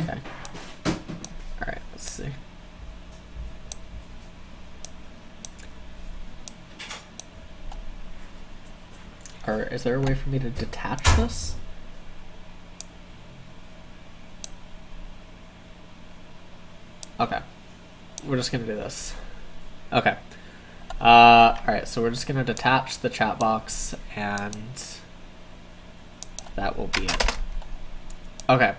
Okay. Alright, let's see. Or is there a way for me to detach this? Okay. We're just gonna do this. Okay. Alright, so we're just gonna detach the chat box and that will be it. Okay.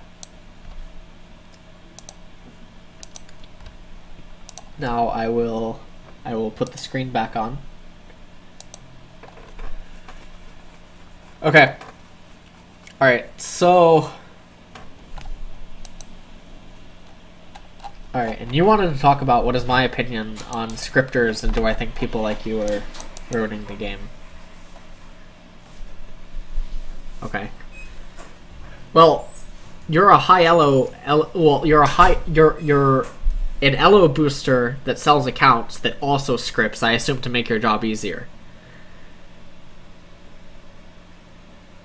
Now I will put the screen back on. Okay. Alright, so alright, and you wanted to talk about what is my opinion on scripters and do I think people like you are ruining the game. Okay. Well, you're a high elo, well, you're an elo booster that sells accounts that also scripts, I assume, to make your job easier.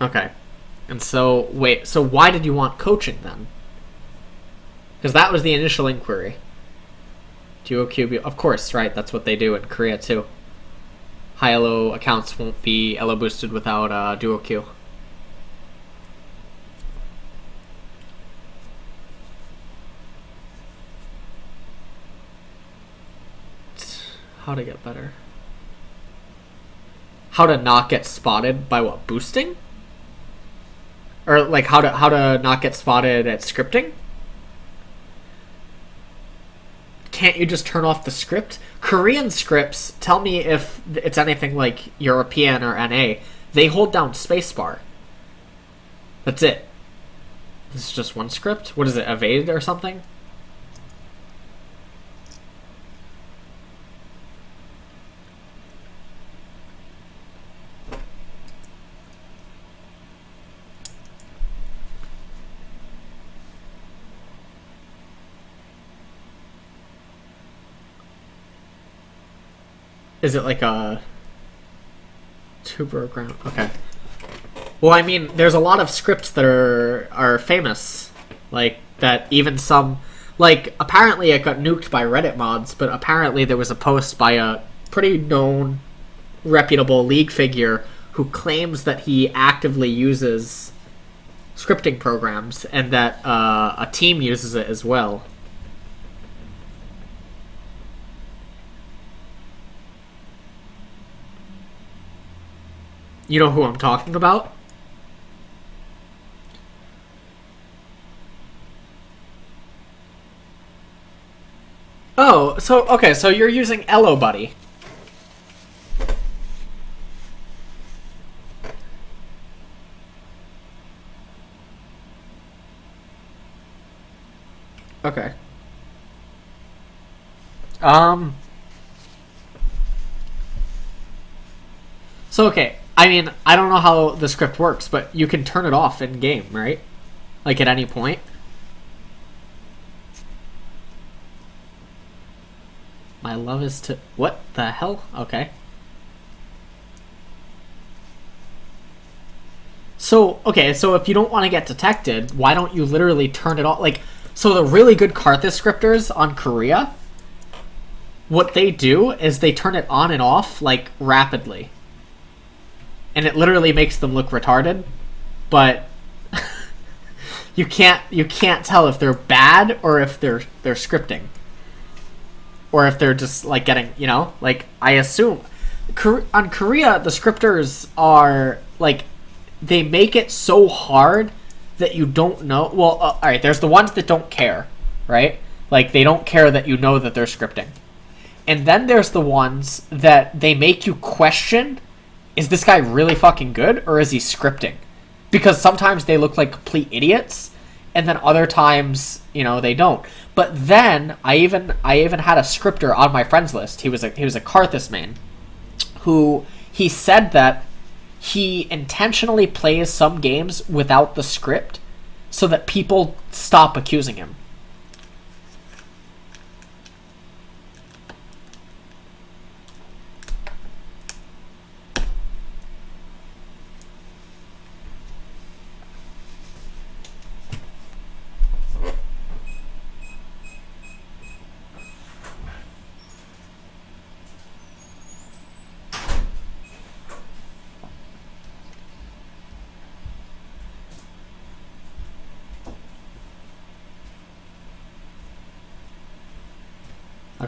Okay. And so, wait, so why did you want coaching then? Because that was the initial inquiry. DuoQ, of course, right, that's what they do in Korea too. High elo accounts won't be elo boosted without DuoQ. How to get better? How to not get spotted by what, boosting? Or like how to not get spotted at scripting? Can't you just turn off the script? Korean scripts, tell me if it's anything like European or NA, they hold down spacebar. That's it. This is just one script? What is it, evade or something? Is it like a tuber ground? Okay. Well, I mean, there's a lot of scripts that are famous, like that. Even some, like apparently it got nuked by Reddit mods, but apparently there was a post by a pretty known, reputable League figure who claims that he actively uses scripting programs and that a team uses it as well. You know who I'm talking about? Oh, so, okay, so you're using Elo Buddy. Okay. So, okay, I mean, I don't know how the script works, but you can turn it off in game, right? Like at any point. My love is to... What the hell? Okay. So, okay, so if you don't want to get detected, why don't you literally turn it off? Like, so the really good Karthus scripters on Korea, what they do is they turn it on and off, like, rapidly. And it literally makes them look retarded, but you can't tell if they're bad or if they're scripting, or if they're just like getting, you know, like I assume on Korea the scripters are like they make it so hard that you don't know. Well, all right, there's the ones that don't care, right? Like they don't care that you know that they're scripting, and then there's the ones that they make you question. Is this guy really fucking good, or is he scripting? Because sometimes they look like complete idiots, and then other times, you know, they don't. But then I even had a scripter on my friends list. He was a Karthus main, who he said that he intentionally plays some games without the script, so that people stop accusing him.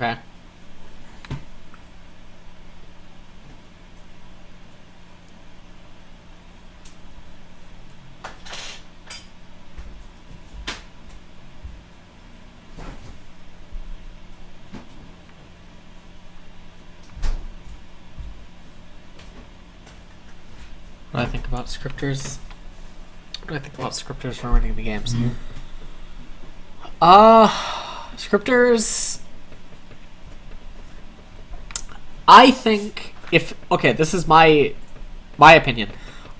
Okay. What do I think about scripters? What do I think about scripters for running the games? Scripters... I think if... Okay, this is my opinion.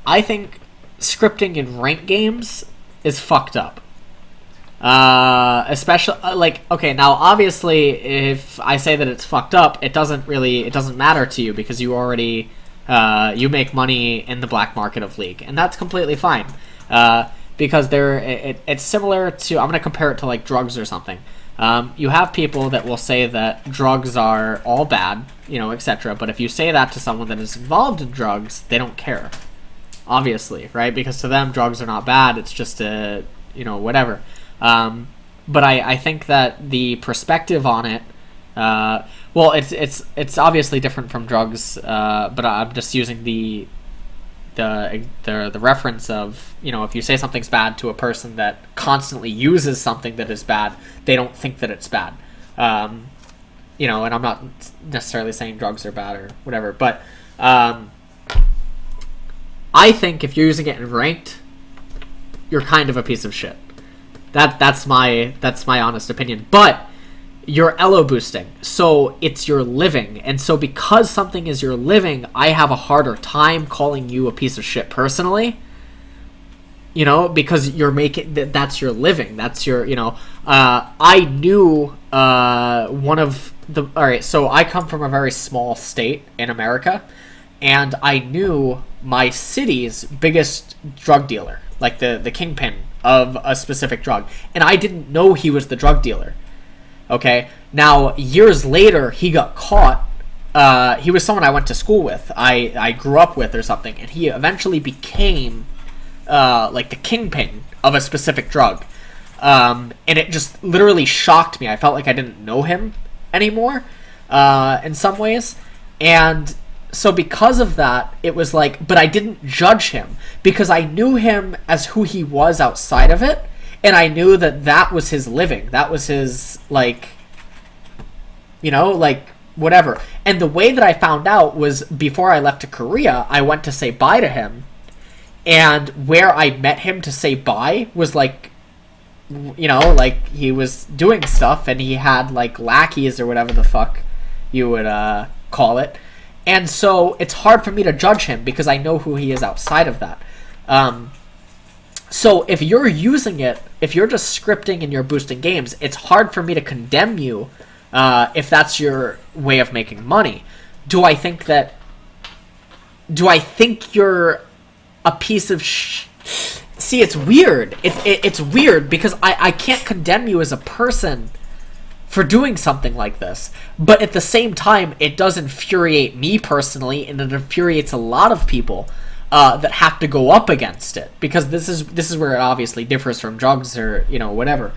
I think scripting in ranked games is fucked up. Especially, like, okay, now obviously if I say that it's fucked up, it doesn't matter to you because you already... you make money in the black market of League, and that's completely fine. Because it's similar to, I'm going to compare it to like drugs or something. You have people that will say that drugs are all bad, you know, etc. But if you say that to someone that is involved in drugs, they don't care, obviously, right? Because to them, drugs are not bad. It's just a, you know, whatever. But I think that the perspective on it, well, it's obviously different from drugs, but I'm just using the reference of, you know, if you say something's bad to a person that constantly uses something that is bad, they don't think that it's bad. You know, and I'm not necessarily saying drugs are bad or whatever, but I think if you're using it in ranked, you're kind of a piece of shit. That's my honest opinion. But you're elo boosting, so it's your living, and so because something is your living, I have a harder time calling you a piece of shit personally, you know, because you're making that's your living, that's your, you know. I knew one of the, all right, so I come from a very small state in America, and I knew my city's biggest drug dealer, like the kingpin of a specific drug, and I didn't know he was the drug dealer. Okay, now years later he got caught. He was someone I went to school with, I grew up with or something, and he eventually became like the kingpin of a specific drug, and it just literally shocked me. I felt like I didn't know him anymore in some ways, and so because of that, it was like, but I didn't judge him because I knew him as who he was outside of it. And I knew that that was his living. That was his, like, you know, like, whatever. And the way that I found out was before I left to Korea, I went to say bye to him. And where I met him to say bye was, like, you know, like, he was doing stuff and he had, like, lackeys or whatever the fuck you would call it. And so it's hard for me to judge him because I know who he is outside of that. So if you're using it, if you're just scripting and you're boosting games, it's hard for me to condemn you if that's your way of making money. Do I think you're a piece of See, it's weird. It's weird because I can't condemn you as a person for doing something like this. But at the same time, it does infuriate me personally, and it infuriates a lot of people that have to go up against it, because this is where it obviously differs from drugs or, you know, whatever.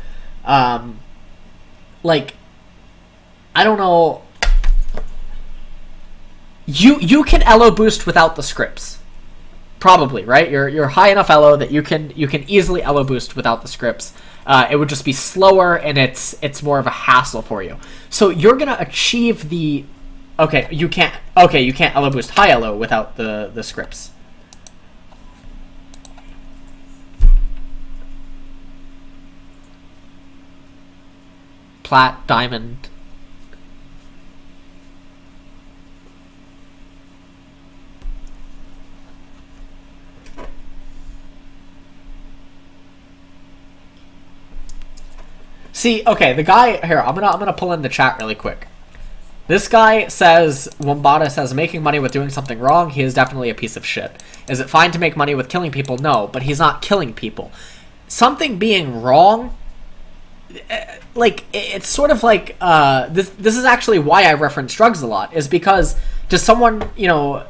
Like, I don't know. You can elo boost without the scripts, probably, right? You're high enough elo that you can easily elo boost without the scripts. It would just be slower, and it's more of a hassle for you. So you're gonna achieve the you can't elo boost high elo without the scripts. Plat, diamond. See, okay, the guy here, I'm gonna pull in the chat really quick. This guy says, Wombata says, making money with doing something wrong, he is definitely a piece of shit. Is it fine to make money with killing people? No, but he's not killing people. Something being wrong, like, it's sort of like, this is actually why I reference drugs a lot, is because does someone, you know,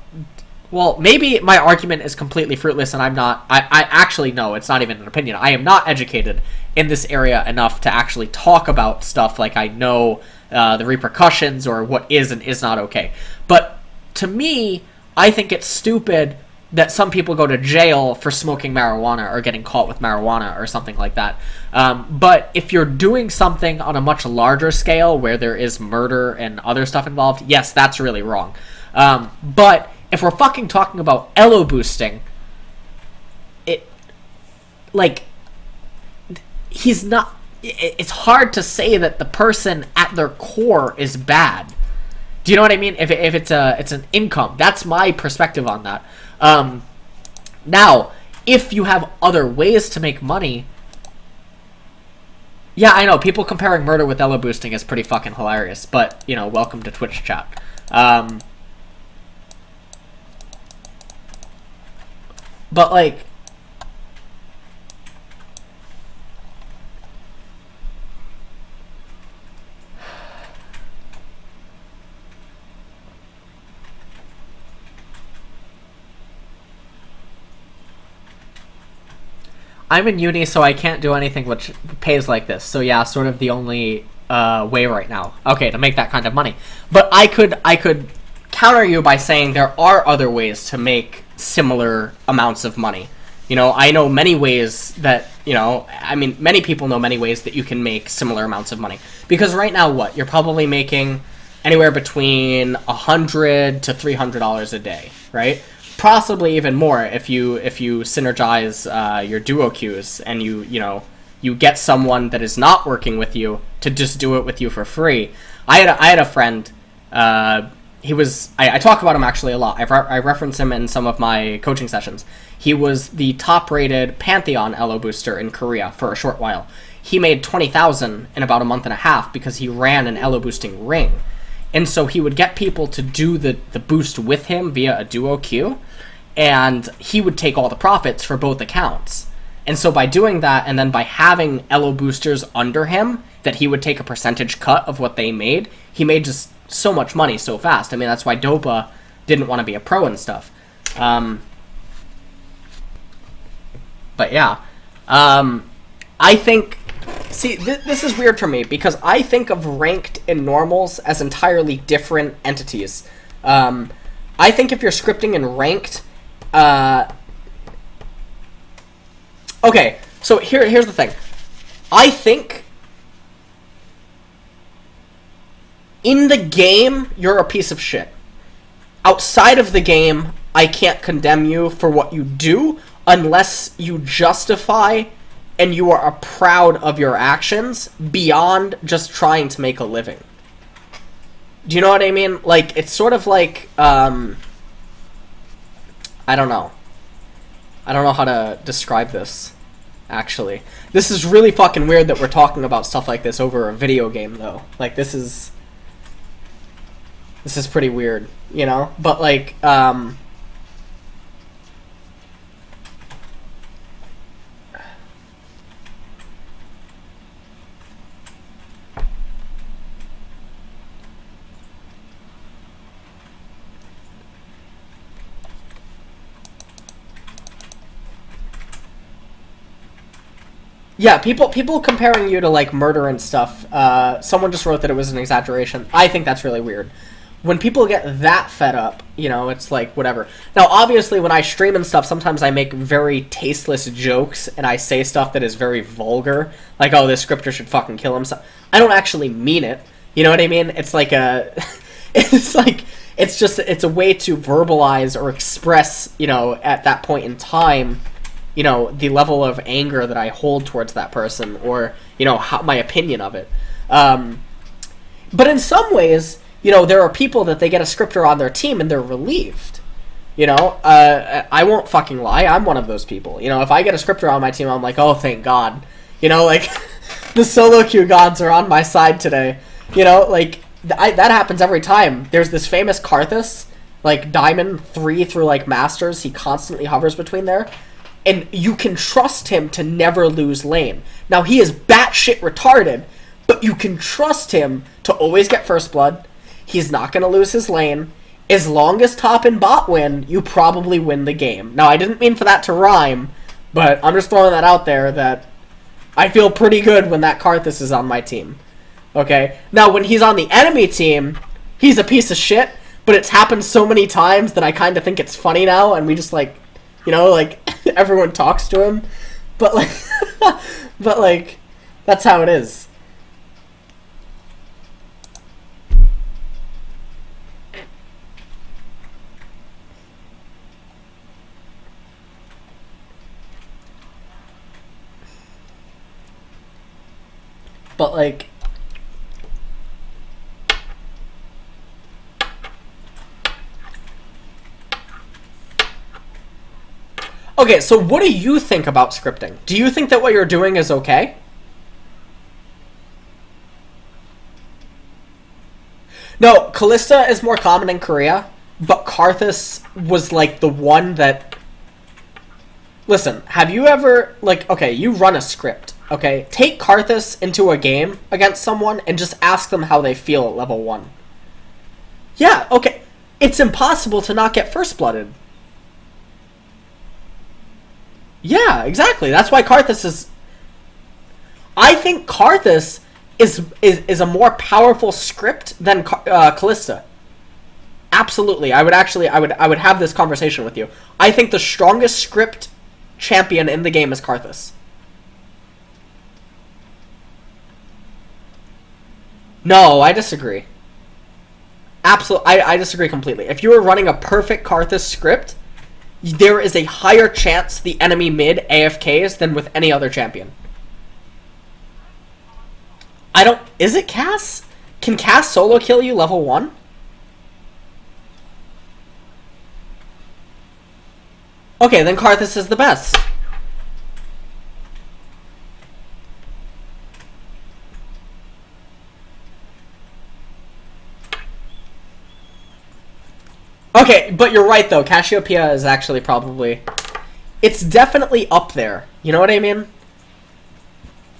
Well, maybe my argument is completely fruitless, and I actually, no, it's not even an opinion. I am not educated in this area enough to actually talk about stuff like I know the repercussions or what is and is not okay. But to me, I think it's stupid that some people go to jail for smoking marijuana or getting caught with marijuana or something like that. But if you're doing something on a much larger scale where there is murder and other stuff involved, yes, that's really wrong. But if we're fucking talking about elo boosting, he's not... It's hard to say that the person at their core is bad. Do you know what I mean? If it's an income, that's my perspective on that. Now, if you have other ways to make money, yeah, I know people comparing murder with elo boosting is pretty fucking hilarious. But you know, welcome to Twitch chat. But like, I'm in uni, so I can't do anything which pays like this. So yeah, sort of the only way right now. Okay, to make that kind of money. But I could counter you by saying there are other ways to make similar amounts of money. You know, I know many ways that, you know, I mean, many people know many ways that you can make similar amounts of money. Because right now, what? You're probably making anywhere between $100 to $300 a day, right? Possibly even more if you synergize your duo queues and you get someone that is not working with you to just do it with you for free. I had a friend. I talk about him actually a lot. I reference him in some of my coaching sessions. He was the top-rated Pantheon elo booster in Korea for a short while. He made 20,000 in about a month and a half because he ran an elo boosting ring. And so he would get people to do the boost with him via a duo queue, and he would take all the profits for both accounts. And so by doing that, and then by having elo boosters under him, that he would take a percentage cut of what they made, he made just so much money so fast. I mean, that's why Dopa didn't want to be a pro and stuff. But yeah. I think... See, this is weird for me, because I think of ranked and normals as entirely different entities. I think if you're scripting in ranked... Okay, so here's the thing. I think... in the game, you're a piece of shit. Outside of the game, I can't condemn you for what you do unless you justify and you are proud of your actions beyond just trying to make a living. Do you know what I mean? Like, it's sort of like, I don't know. I don't know how to describe this, actually. This is really fucking weird that we're talking about stuff like this over a video game, though. Like, this is pretty weird, you know? But, like, yeah, people comparing you to, like, murder and stuff. Someone just wrote that it was an exaggeration. I think that's really weird. When people get that fed up, you know, it's like, whatever. Now, obviously, when I stream and stuff, sometimes I make very tasteless jokes, and I say stuff that is very vulgar. Like, oh, this scripter should fucking kill himself. I don't actually mean it. You know what I mean? It's like a... it's like... It's a way to verbalize or express, you know, at that point in time, you know, the level of anger that I hold towards that person, or, you know, my opinion of it. But in some ways... you know, there are people that they get a scripter on their team and they're relieved. You know, I won't fucking lie. I'm one of those people. You know, if I get a scripter on my team, I'm like, oh, thank God. You know, like, the solo queue gods are on my side today. You know, like, that happens every time. There's this famous Karthus, like, Diamond 3 through, like, Masters. He constantly hovers between there. And you can trust him to never lose lane. Now, he is batshit retarded, but you can trust him to always get first blood. He's not going to lose his lane, as long as top and bot win, you probably win the game. Now, I didn't mean for that to rhyme, but I'm just throwing that out there that I feel pretty good when that Karthus is on my team. Okay? Now, when he's on the enemy team, he's a piece of shit, but it's happened so many times that I kind of think it's funny now, and we just, like, you know, like, everyone talks to him. But, like, but, like, that's how it is. But, like, okay, so what do you think about scripting? Do you think that what you're doing is okay? No, Callista is more common in Korea, but Karthus was, like, the one that... Listen, have you ever, like, okay, you run a script, okay? Take Karthus into a game against someone and just ask them how they feel at level 1. Yeah, okay. It's impossible to not get first blooded. Yeah, exactly. That's why Karthus is... I think Karthus is a more powerful script than Callista. Absolutely. I would have this conversation with you. I think the strongest script champion in the game is Karthus. No, I disagree. Absolutely, I disagree completely. If you were running a perfect Karthus script, there is a higher chance the enemy mid AFKs than with any other champion. I don't... Is it Cass? Can Cass solo kill you level 1? Okay, then Karthus is the best. Okay, but you're right, though. Cassiopeia is actually probably... It's definitely up there. You know what I mean?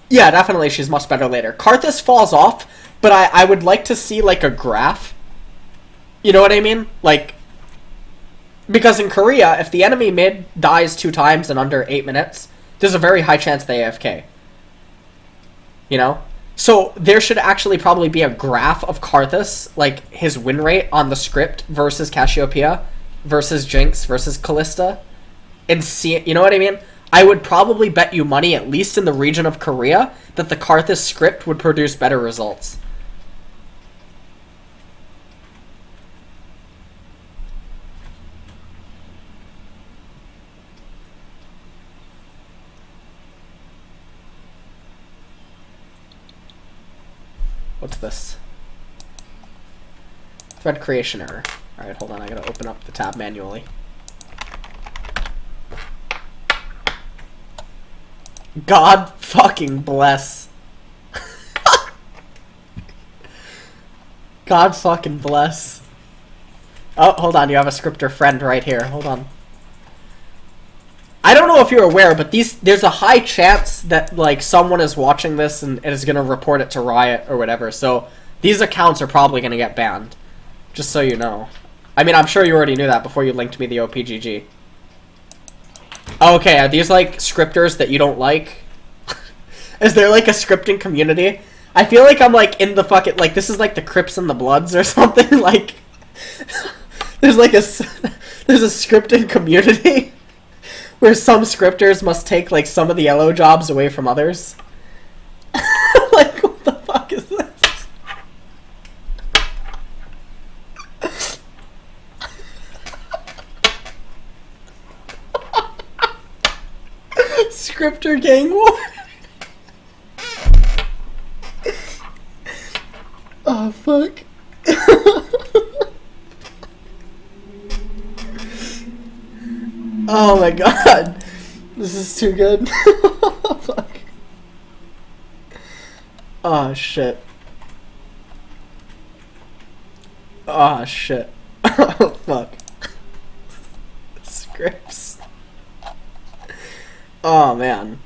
Yeah, definitely she's much better later. Karthus falls off, but I would like to see, like, a graph. You know what I mean? Like... Because in Korea, if the enemy mid dies 2 times in under 8 minutes, there's a very high chance they AFK. You know? So there should actually probably be a graph of Karthus, like his win rate on the script versus Cassiopeia, versus Jinx, versus Callista, and see it. You know what I mean? I would probably bet you money, at least in the region of Korea, that the Karthus script would produce better results. What's this? Thread creation error. Alright, hold on, I gotta open up the tab manually. God fucking bless. God fucking bless. Oh, hold on, you have a scripter friend right here. Hold on. I don't know if you're aware, but there's a high chance that, like, someone is watching this and is going to report it to Riot or whatever, so these accounts are probably going to get banned. Just so you know. I mean, I'm sure you already knew that before you linked me the OPGG. Okay, are these, like, scripters that you don't like? Is there, like, a scripting community? I feel like I'm, like, in the fucking, like, this is, like, the Crips and the Bloods or something, like... there's, like, there's a scripting community where some scripters must take, like, some of the yellow jobs away from others. Like, what the fuck is this? Scripter gang war. Oh, fuck. Oh my god. This is too good. Fuck. Oh shit. Oh shit. Oh fuck. Scripts. Oh man.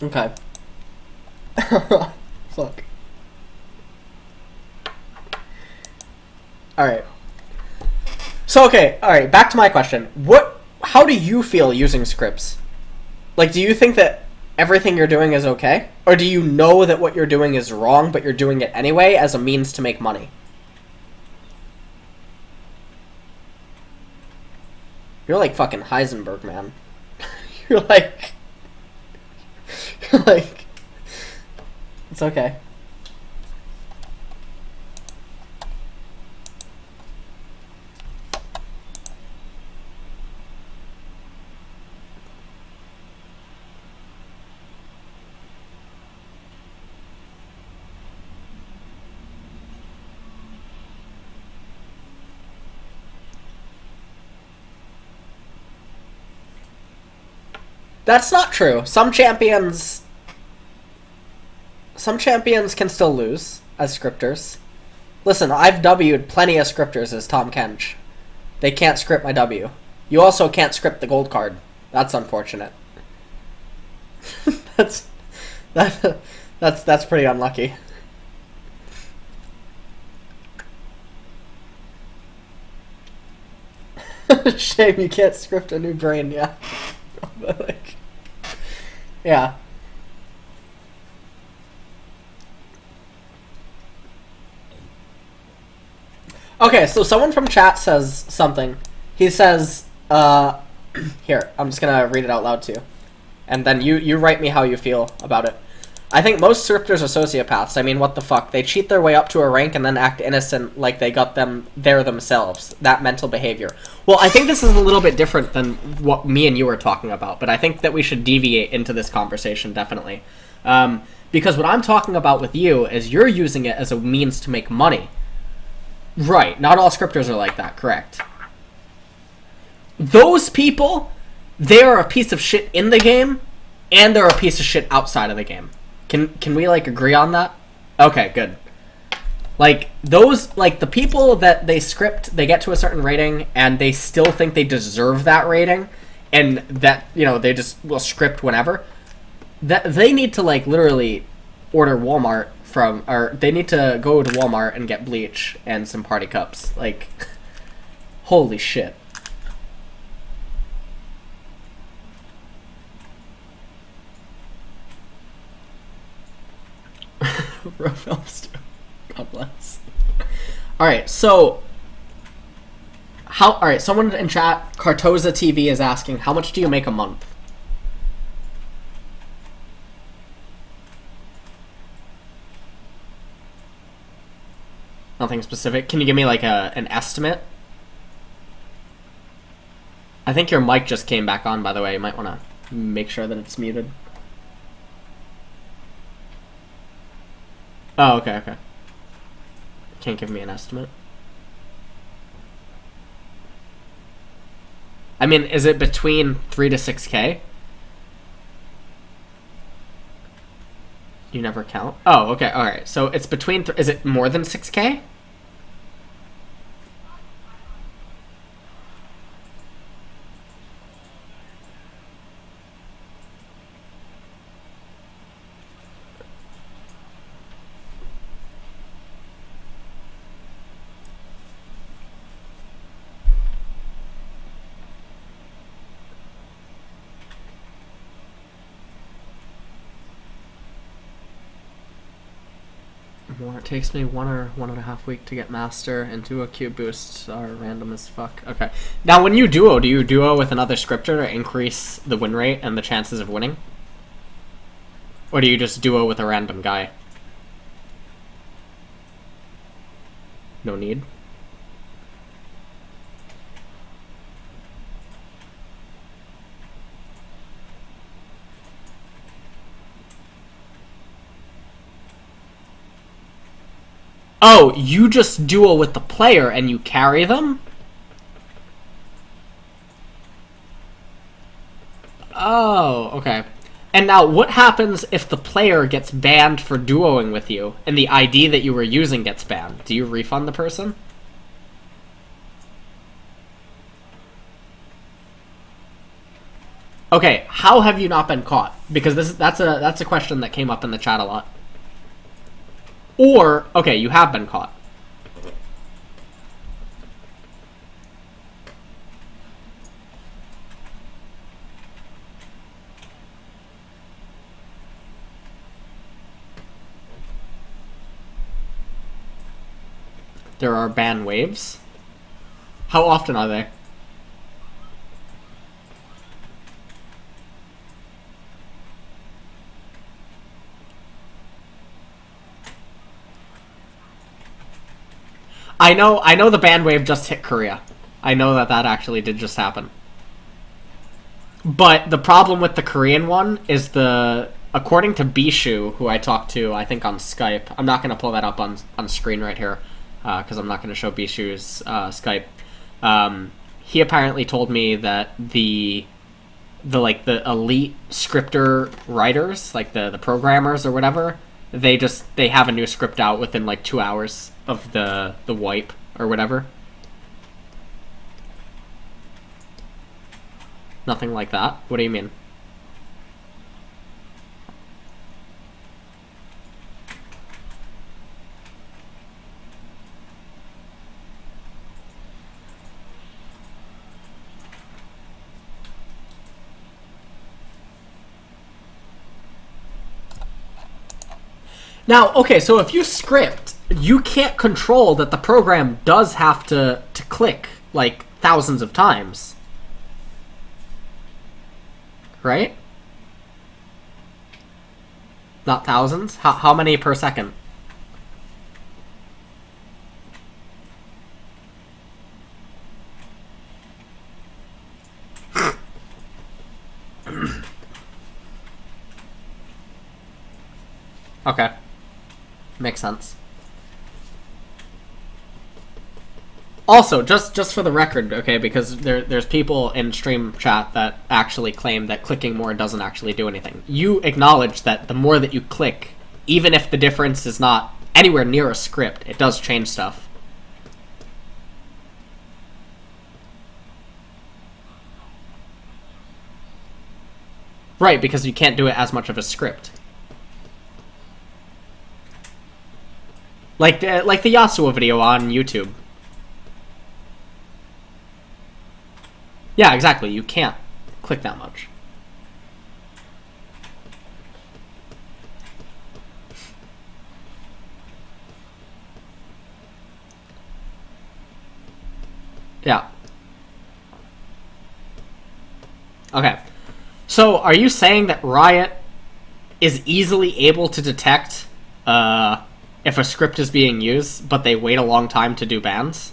Okay. Fuck. Alright. So, okay, alright, back to my question. How do you feel using scripts? Like, do you think that everything you're doing is okay? Or do you know that what you're doing is wrong, but you're doing it anyway as a means to make money? You're like fucking Heisenberg, man. You're like... It's okay. That's not true. Some champions can still lose as scripters. Listen, I've W'd plenty of scripters as Tom Kench. They can't script my W. You also can't script the gold card. That's unfortunate. that's pretty unlucky. Shame you can't script a new brain, yeah. Like, yeah. Okay, so someone from chat says something. He says, here, I'm just gonna read it out loud to you. And then you write me how you feel about it. I think most scripters are sociopaths. I mean, what the fuck? They cheat their way up to a rank and then act innocent like they got them there themselves. That mental behavior. Well, I think this is a little bit different than what me and you were talking about, but I think that we should deviate into this conversation, definitely. Because what I'm talking about with you is you're using it as a means to make money. Right, not all scripters are like that, correct. Those people, they are a piece of shit in the game, and they're a piece of shit outside of the game. Can we, like, agree on that? Okay, good. Like, those, like, the people that they script, they get to a certain rating, and they still think they deserve that rating, and that, you know, they just will script whenever, that they need to, like, literally order Walmart from, or they need to go to Walmart and get bleach and some party cups. Like, holy shit. God bless. Alright, so alright, someone in chat, Cartoza TV, is asking, how much do you make a month? Nothing specific. Can you give me like an estimate? I think your mic just came back on, by the way. You might want to make sure that it's muted. Oh, okay, okay. Can't give me an estimate. I mean, is it between 3 to 6K? You never count? Oh, okay, alright. So it's between... is it more than 6K? It takes me 1 or 1.5 weeks to get master, and duo Q boosts are random as fuck. Okay. Now, when you do you duo with another scripter to increase the win rate and the chances of winning? Or do you just duo with a random guy? No need? Oh, you just duel with the player and you carry them? Oh, okay. And now, what happens if the player gets banned for duoing with you, and the ID that you were using gets banned? Do you refund the person? Okay, how have you not been caught? Because that's a question that came up in the chat a lot. Or, okay, you have been caught. There are ban waves. How often are they? I know the ban wave just hit Korea. I know that actually did just happen. But the problem with the Korean one is according to Bishu, who I talked to, I think on Skype. I'm not going to pull that up on screen right here, because I'm not going to show Bishu's Skype. He apparently told me that the elite scripter writers, like the programmers or whatever, they have a new script out within like 2 hours of the wipe or whatever. Nothing like that. What do you mean? Now, okay, so if you script, you can't control that the program does have to click, like, thousands of times. Right? Not thousands? How many per second? Okay. Makes sense. Also, just for the record, okay, because there's people in stream chat that actually claim that clicking more doesn't actually do anything. You acknowledge that the more that you click, even if the difference is not anywhere near a script, it does change stuff. Right, because you can't do it as much of a script. Like the Yasuo video on YouTube. Yeah, exactly. You can't click that much. Yeah. Okay. So, are you saying that Riot is easily able to detect if a script is being used, but they wait a long time to do bans?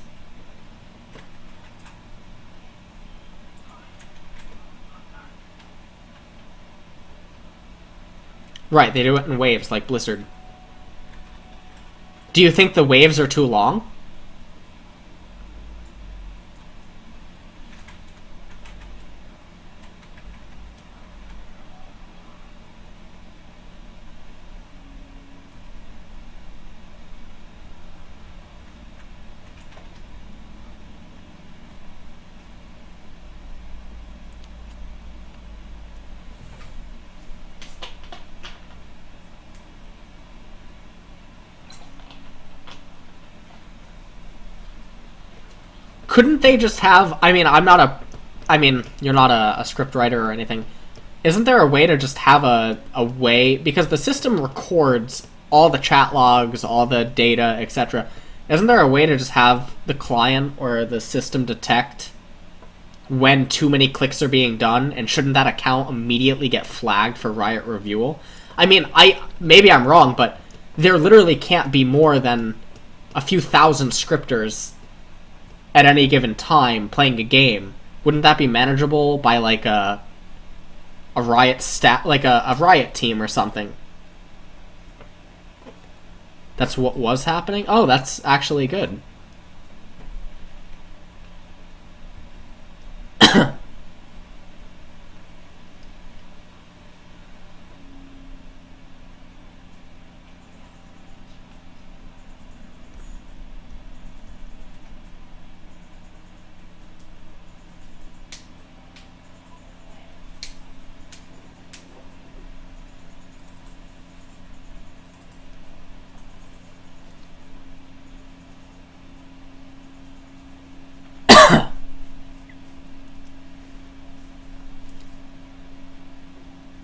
Right, they do it in waves, like Blizzard. Do you think the waves are too long? Couldn't they just have... I mean, you're not a script writer or anything. Isn't there a way to just have a way... Because the system records all the chat logs, all the data, etc. Isn't there a way to just have the client or the system detect when too many clicks are being done? And shouldn't that account immediately get flagged for Riot Reviewal? I mean, maybe I'm wrong, but there literally can't be more than a few thousand scripters at any given time playing a game. Wouldn't that be manageable by like a Riot a Riot team or something? That's what was happening? Oh, that's actually good.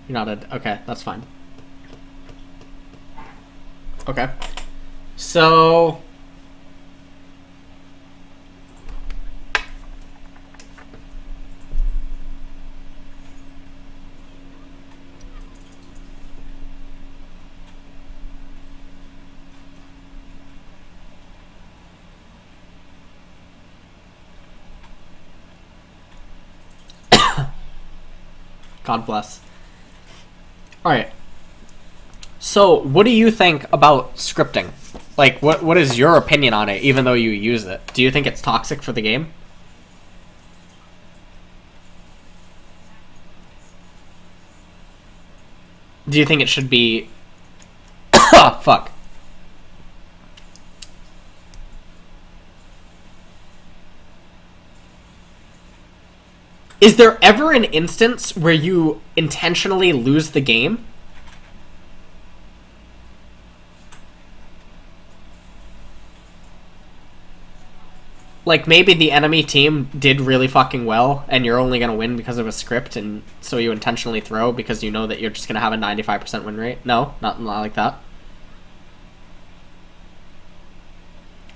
You're not a... Okay, that's fine. Okay. So... God bless. Alright. So, what do you think about scripting? Like, what is your opinion on it, even though you use it? Do you think it's toxic for the game? Do you think it should be... Oh, fuck. Is there ever an instance where you intentionally lose the game? Like, maybe the enemy team did really fucking well, and you're only gonna win because of a script, and so you intentionally throw because you know that you're just gonna have a 95% win rate? No? Not like that?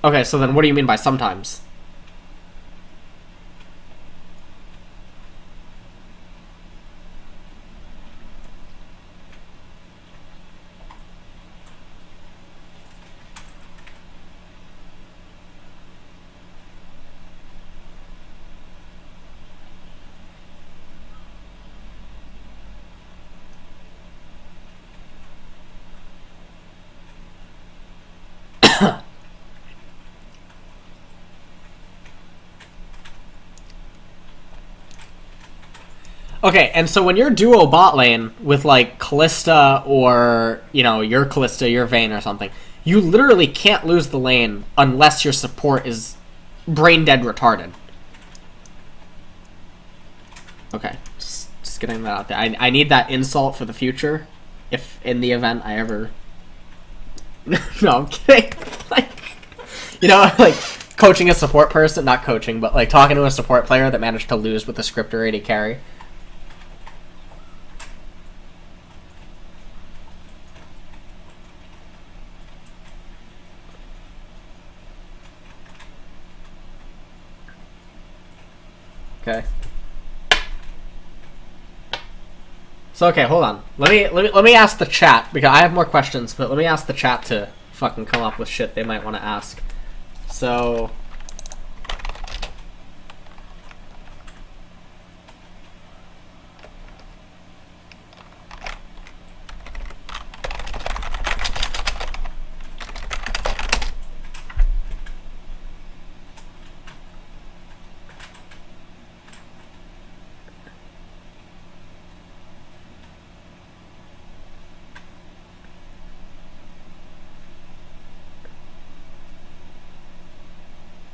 Okay, so then what do you mean by sometimes? Okay, and so when you're duo bot lane with, like, Callista or, you know, your Callista, your Vayne or something, you literally can't lose the lane unless your support is brain dead retarded. Okay, just getting that out there. I need that insult for the future, if in the event I ever... No, I'm kidding. Like, you know, like, coaching a support person, not coaching, but, like, talking to a support player that managed to lose with a script or AD carry. Okay. So okay, hold on. Let me ask the chat, because I have more questions, but let me ask the chat to fucking come up with shit they might want to ask. So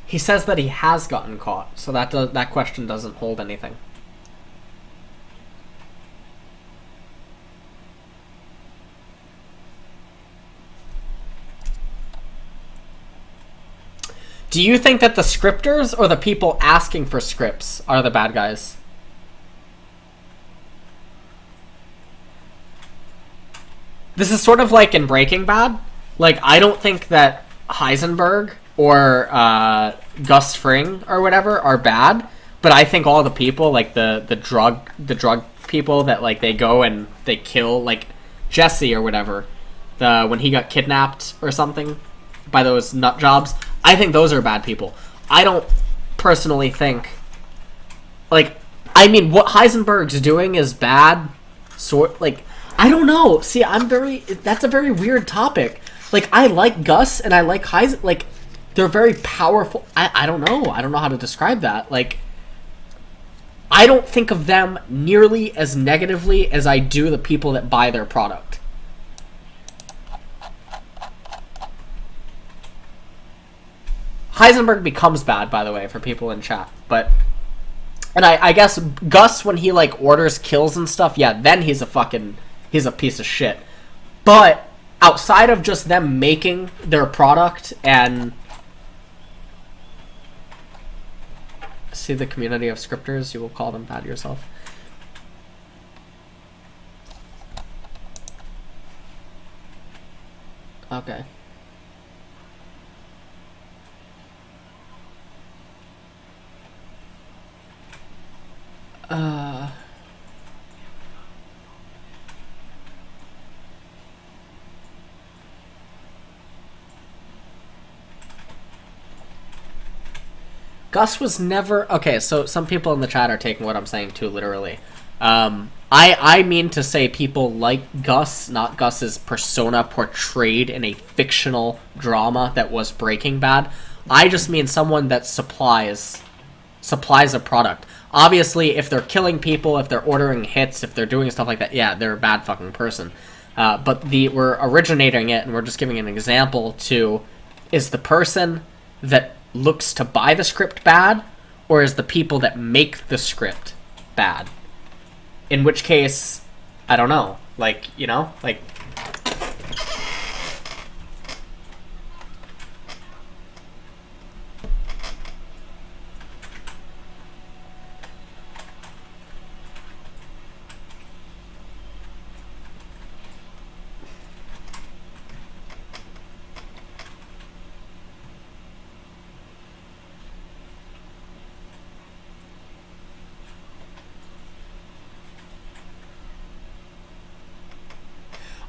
he says that he has gotten caught, so that question doesn't hold anything. Do you think that the scripters or the people asking for scripts are the bad guys? This is sort of like in Breaking Bad. Like, I don't think that Heisenberg or Gus Fring or whatever are bad, but I think all the people, like the drug people that, like, they go and they kill, like Jesse or whatever, when he got kidnapped or something by those nut jobs, I think those are bad people. I don't personally think, like, I mean, what Heisenberg's doing is bad, like, I don't know. See, that's a very weird topic. Like, I like Gus and I like Heisen, like, they're very powerful. I don't know. I don't know how to describe that. Like, I don't think of them nearly as negatively as I do the people that buy their product. Heisenberg becomes bad, by the way, for people in chat. But, and I guess Gus, when he, like, orders kills and stuff, yeah, then he's a piece of shit. But outside of just them making their product and... See the community of scripters, you will call them bad yourself. Okay. Gus was never... Okay, so some people in the chat are taking what I'm saying too literally. I mean to say people like Gus, not Gus's persona portrayed in a fictional drama that was Breaking Bad. I just mean someone that supplies a product. Obviously, if they're killing people, if they're ordering hits, if they're doing stuff like that, yeah, they're a bad fucking person. But we're originating it, and we're just giving an example to, is the person that looks to buy the script bad, or is the people that make the script bad? In which case, I don't know. Like, you know? Like...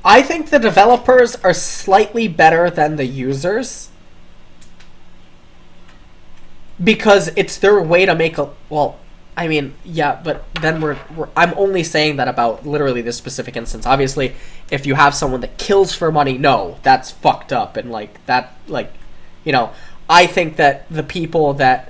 I think the developers are slightly better than the users because it's their way to make a... Well, I mean, yeah, but then I'm only saying that about literally this specific instance. Obviously, if you have someone that kills for money, no, that's fucked up. And, like, that, like, you know, I think that the people that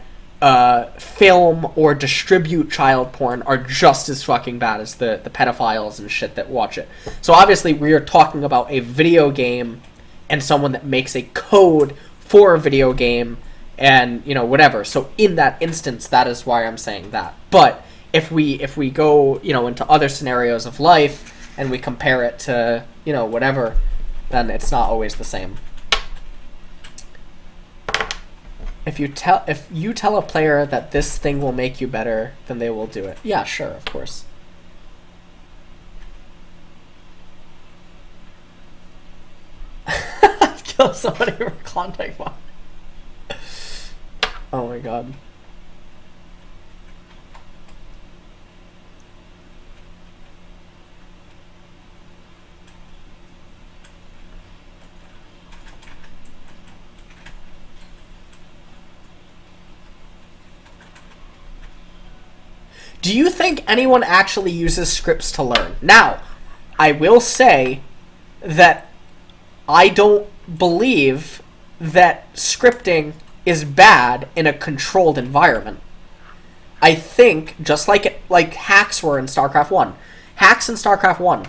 film or distribute child porn are just as fucking bad as the pedophiles and shit that watch it. So obviously we are talking about a video game and someone that makes a code for a video game and, you know, whatever. So in that instance, that is why I'm saying that. But if we go, you know, into other scenarios of life and we compare it to, you know, whatever, then it's not always the same. If you tell a player that this thing will make you better, then they will do it. Yeah, sure, of course. Kill somebody for contact bomb. Oh my god. Do you think anyone actually uses scripts to learn? Now, I will say that I don't believe that scripting is bad in a controlled environment. I think, just like hacks were in StarCraft 1. Hacks in StarCraft 1,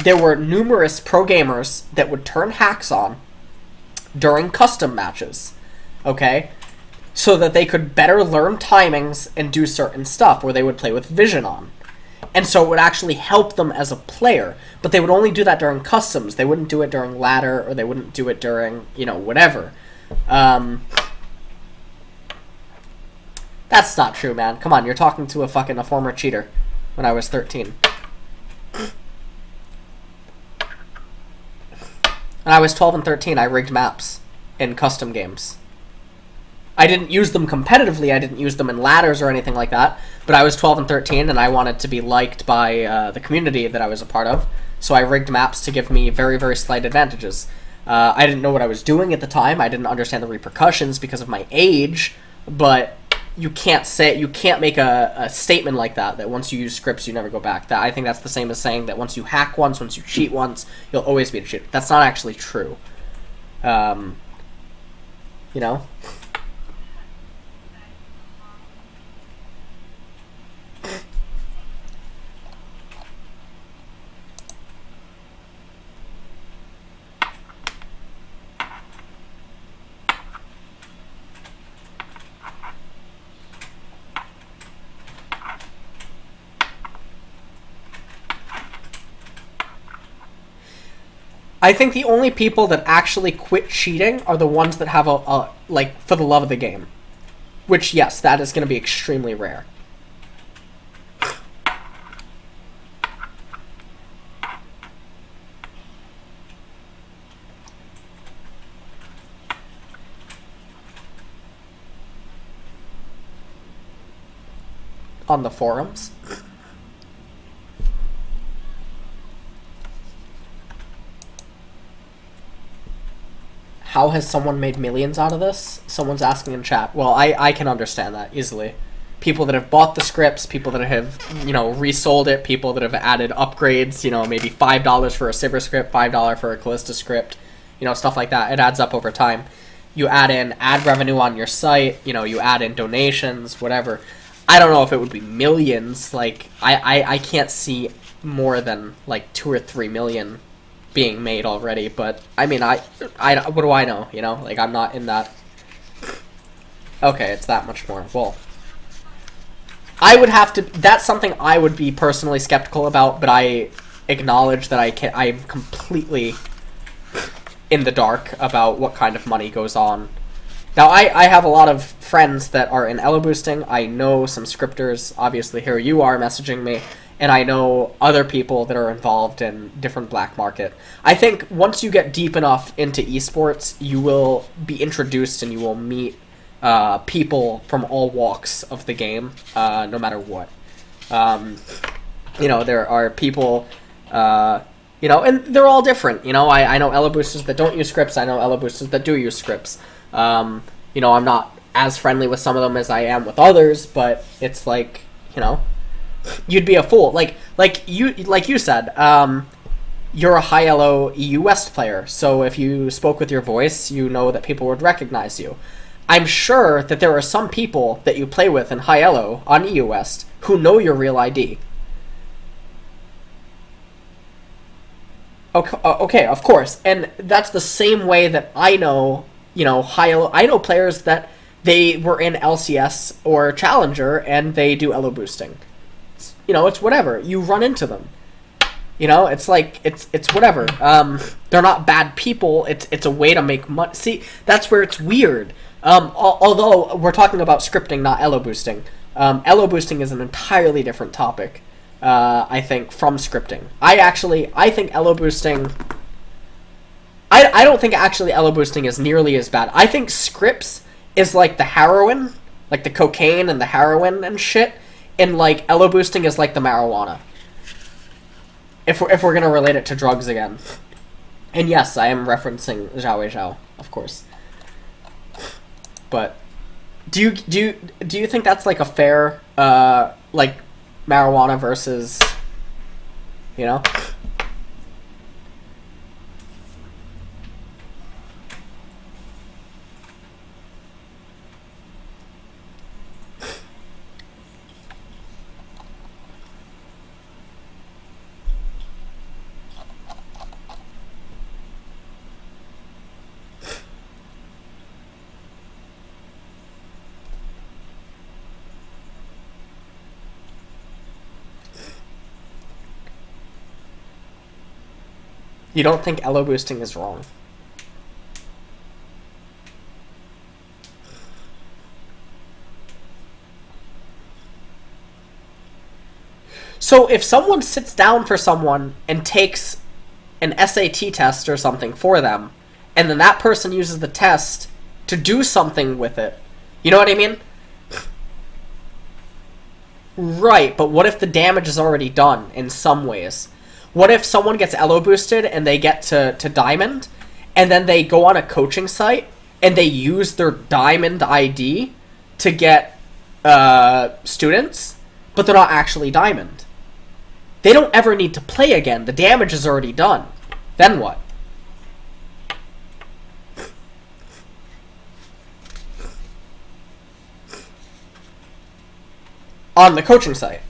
there were numerous pro gamers that would turn hacks on during custom matches. Okay? So that they could better learn timings and do certain stuff, or they would play with vision on. And so it would actually help them as a player. But they would only do that during customs. They wouldn't do it during ladder, or they wouldn't do it during, you know, whatever. That's not true, man. Come on, you're talking to a former cheater when I was 13. When I was 12 and 13, I rigged maps in custom games. I didn't use them competitively, I didn't use them in ladders or anything like that, but I was 12 and 13 and I wanted to be liked by the community that I was a part of, so I rigged maps to give me very, very slight advantages. I didn't know what I was doing at the time, I didn't understand the repercussions because of my age, but you can't make a statement like that once you use scripts you never go back. I think that's the same as saying that once you hack once, once you cheat once, you'll always be a cheater. That's not actually true. You know? I think the only people that actually quit cheating are the ones that have a like, for the love of the game. Which, yes, that is going to be extremely rare. On the forums. How has someone made millions out of this? Someone's asking in chat. Well, I can understand that easily. people that have bought the scripts, people that have, resold it, people that have added upgrades, maybe $5 for a Sivir script, $5 for a Callista script, stuff like that. It adds up over time. You add in ad revenue on your site, you add in donations, whatever. I don't know if it would be millions. Like, I can't see more than, like, 2 or 3 million being made already, but, I mean, I what do I know, Like, I'm not in that. Okay, it's that much more. Well, I would have to, that's something I would be personally skeptical about, but I acknowledge that I'm completely in the dark about what kind of money goes on. Now, I have a lot of friends that are in elo boosting. I know some scripters, obviously here you are messaging me, and I know other people that are involved in different black market. I think once you get deep enough into esports, you will be introduced and you will meet people from all walks of the game, no matter what. There are people, and they're all different. I know elo boosters that don't use scripts. I know elo boosters that do use scripts. I'm not as friendly with some of them as I am with others, but it's like, you'd be a fool. Like you said, you're a high elo EU West player, so if you spoke with your voice, you know that people would recognize you. I'm sure that there are some people that you play with in high elo on EU West who know your real ID. Okay, of course, and that's the same way that I know, high elo. I know players that they were in LCS or Challenger and they do elo boosting. It's whatever. You run into them. It's like it's whatever. They're not bad people. It's a way to make money. See, that's where it's weird. Although we're talking about scripting, not elo boosting. Elo boosting is an entirely different topic. I think from scripting. I think elo boosting. I don't think actually elo boosting is nearly as bad. I think scripts is like the heroin, like the cocaine and the heroin and shit, and like elo boosting is like the marijuana. If we're gonna relate it to drugs again, and yes, I am referencing Zhao Zhao, of course. But do you think that's like a fair like marijuana versus You don't think elo boosting is wrong? So if someone sits down for someone and takes an SAT test or something for them, and then that person uses the test to do something with it, you know what I mean? Right, but what if the damage is already done in some ways? What if someone gets elo boosted and they get to Diamond, and then they go on a coaching site and they use their Diamond ID to get students, but they're not actually Diamond? They don't ever need to play again. The damage is already done. Then what? On the coaching site.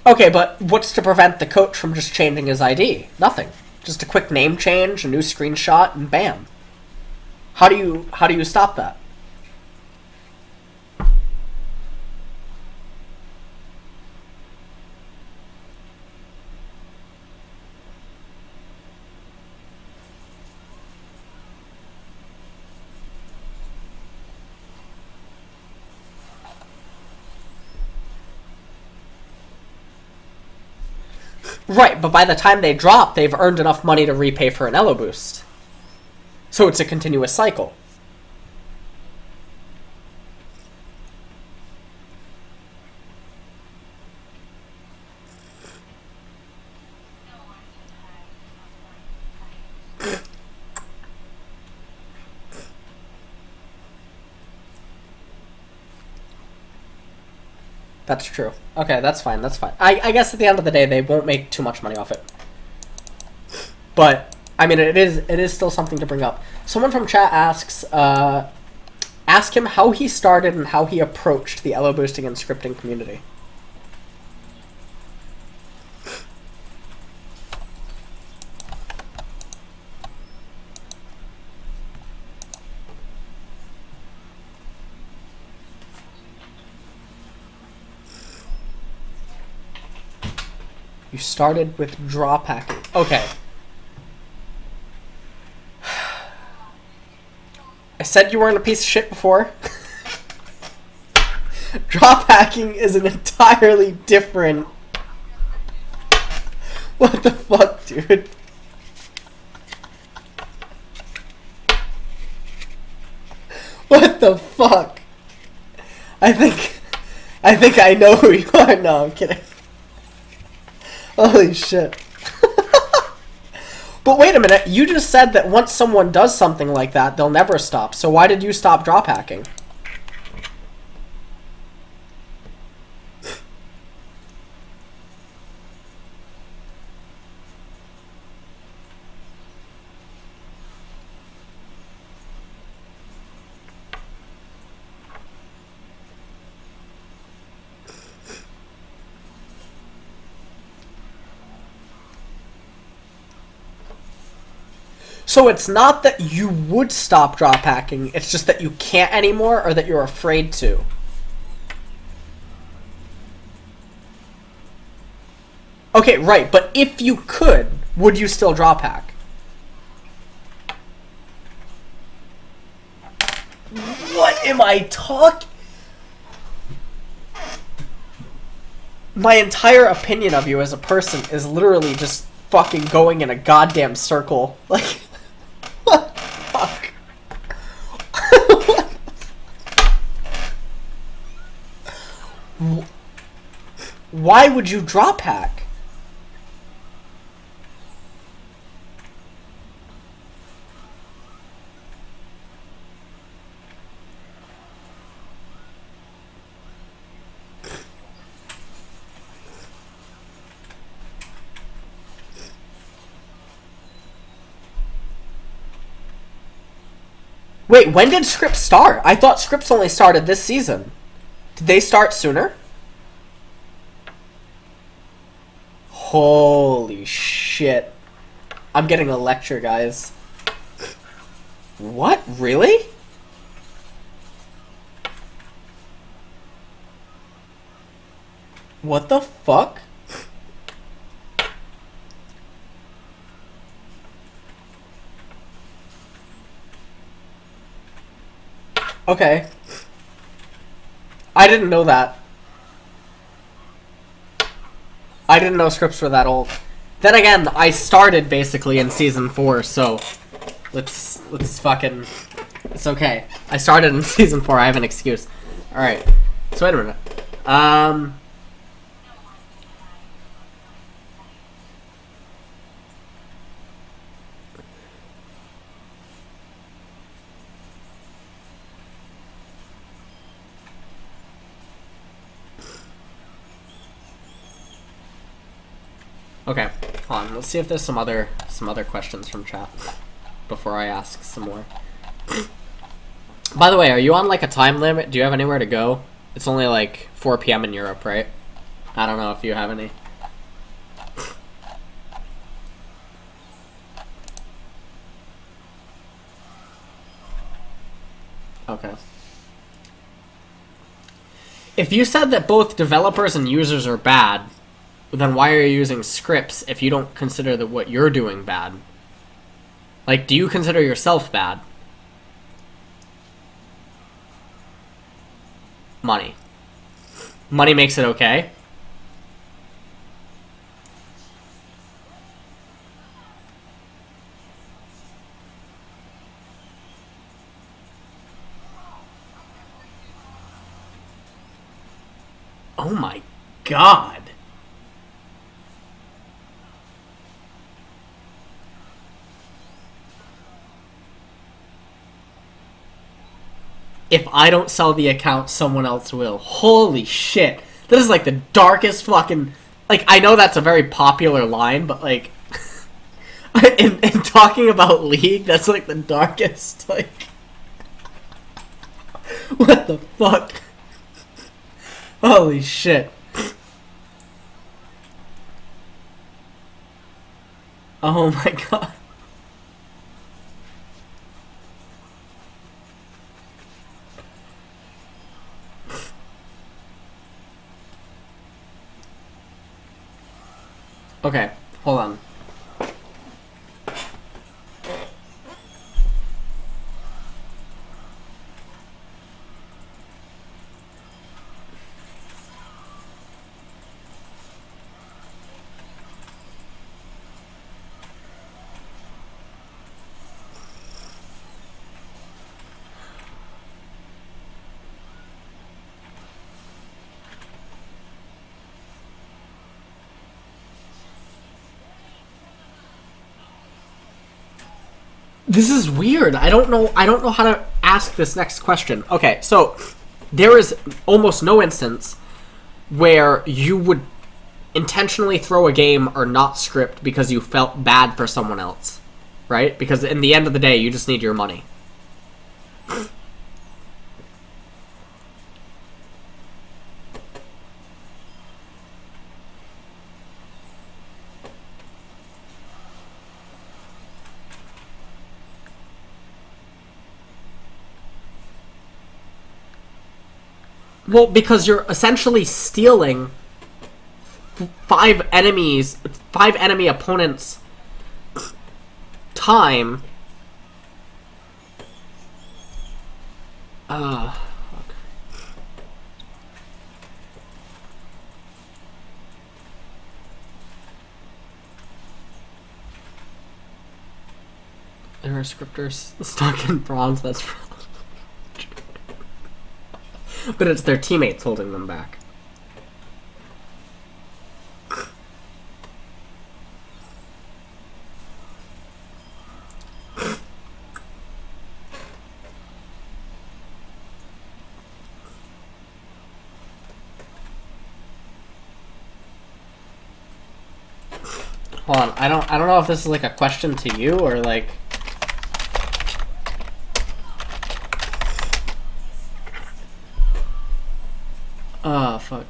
Okay, but what's to prevent the coach from just changing his ID? Nothing. Just a quick name change, a new screenshot, and bam. How do you stop that? Right, but by the time they drop, they've earned enough money to repay for an elo boost. So it's a continuous cycle. That's true. Okay, that's fine, that's fine. I guess at the end of the day, they won't make too much money off it. But, I mean, it is still something to bring up. Someone from chat asks, ask him how he started and how he approached the elo boosting and scripting community. You started with drophacker. Okay. I said you weren't a piece of shit before. Drophacker is an entirely different... What the fuck, dude? What the fuck? I think I know who you are. No, I'm kidding. Holy shit. But wait a minute, you just said that once someone does something like that, they'll never stop. So why did you stop drop hacking? So it's not that you would stop drop hacking, it's just that you can't anymore or that you're afraid to. Okay, right, but if you could, would you still drop hack? What am I talking? My entire opinion of you as a person is literally just fucking going in a goddamn circle. Like... What the fuck? Why would you drop hack? Wait, when did scripts start? I thought scripts only started this season. Did they start sooner? Holy shit. I'm getting a lecture, guys. What? Really? What the fuck? Okay. I didn't know that. I didn't know scripts were that old. Then again, I started basically in season 4, so let's fucking... It's okay. I started in season 4, I have an excuse. Alright. So wait a minute. Okay, hold on. Let's see if there's some other questions from chat before I ask some more. By the way, are you on like a time limit? Do you have anywhere to go? It's only like 4 p.m. in Europe, right? I don't know if you have any. Okay. If you said that both developers and users are bad, then why are you using scripts if you don't consider that what you're doing bad? Like, do you consider yourself bad? Money. Money makes it okay? Oh my god. If I don't sell the account, someone else will. Holy shit. That is like the darkest fucking... Like, I know that's a very popular line, but like... in talking about League, that's like the darkest, like... What the fuck? Holy shit. Oh my god. Okay, hold on. This is weird. I don't know how to ask this next question. Okay, so there is almost no instance where you would intentionally throw a game or not script because you felt bad for someone else, right? Because in the end of the day, you just need your money. Well, because you're essentially stealing five enemy opponents' time. Fuck. There are scripters stuck in bronze. That's wrong. But it's their teammates holding them back. Hold on, I don't know if this is like a question to you or like... Oh, fuck.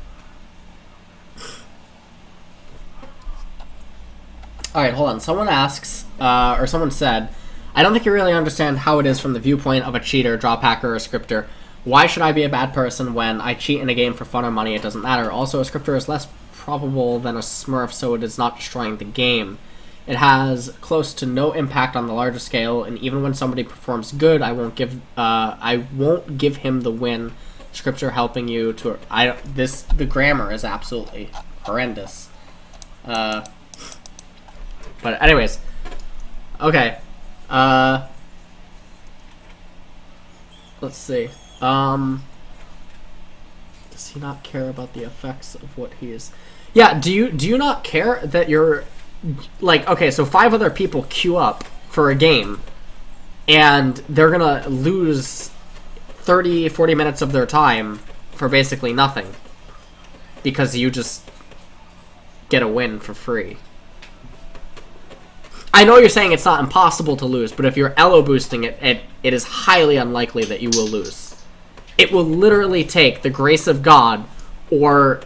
Alright, hold on. Someone asks, or someone said, I don't think you really understand how it is from the viewpoint of a cheater, drophacker, or scripter. Why should I be a bad person when I cheat in a game for fun or money? It doesn't matter. Also, a scripter is less probable than a smurf, so it is not destroying the game. It has close to no impact on the larger scale, and even when somebody performs good, I won't give him the win. Scripture helping you to the grammar is absolutely horrendous. But anyways, okay. Let's see. Does he not care about the effects of what he is? Yeah. Do you not care that you're like, okay? So 5 other people queue up for a game, and they're gonna lose 30-40 minutes of their time for basically nothing because you just get a win for free. I know you're saying it's not impossible to lose, but if you're elo boosting it, it is highly unlikely that you will lose. It will literally take the grace of God or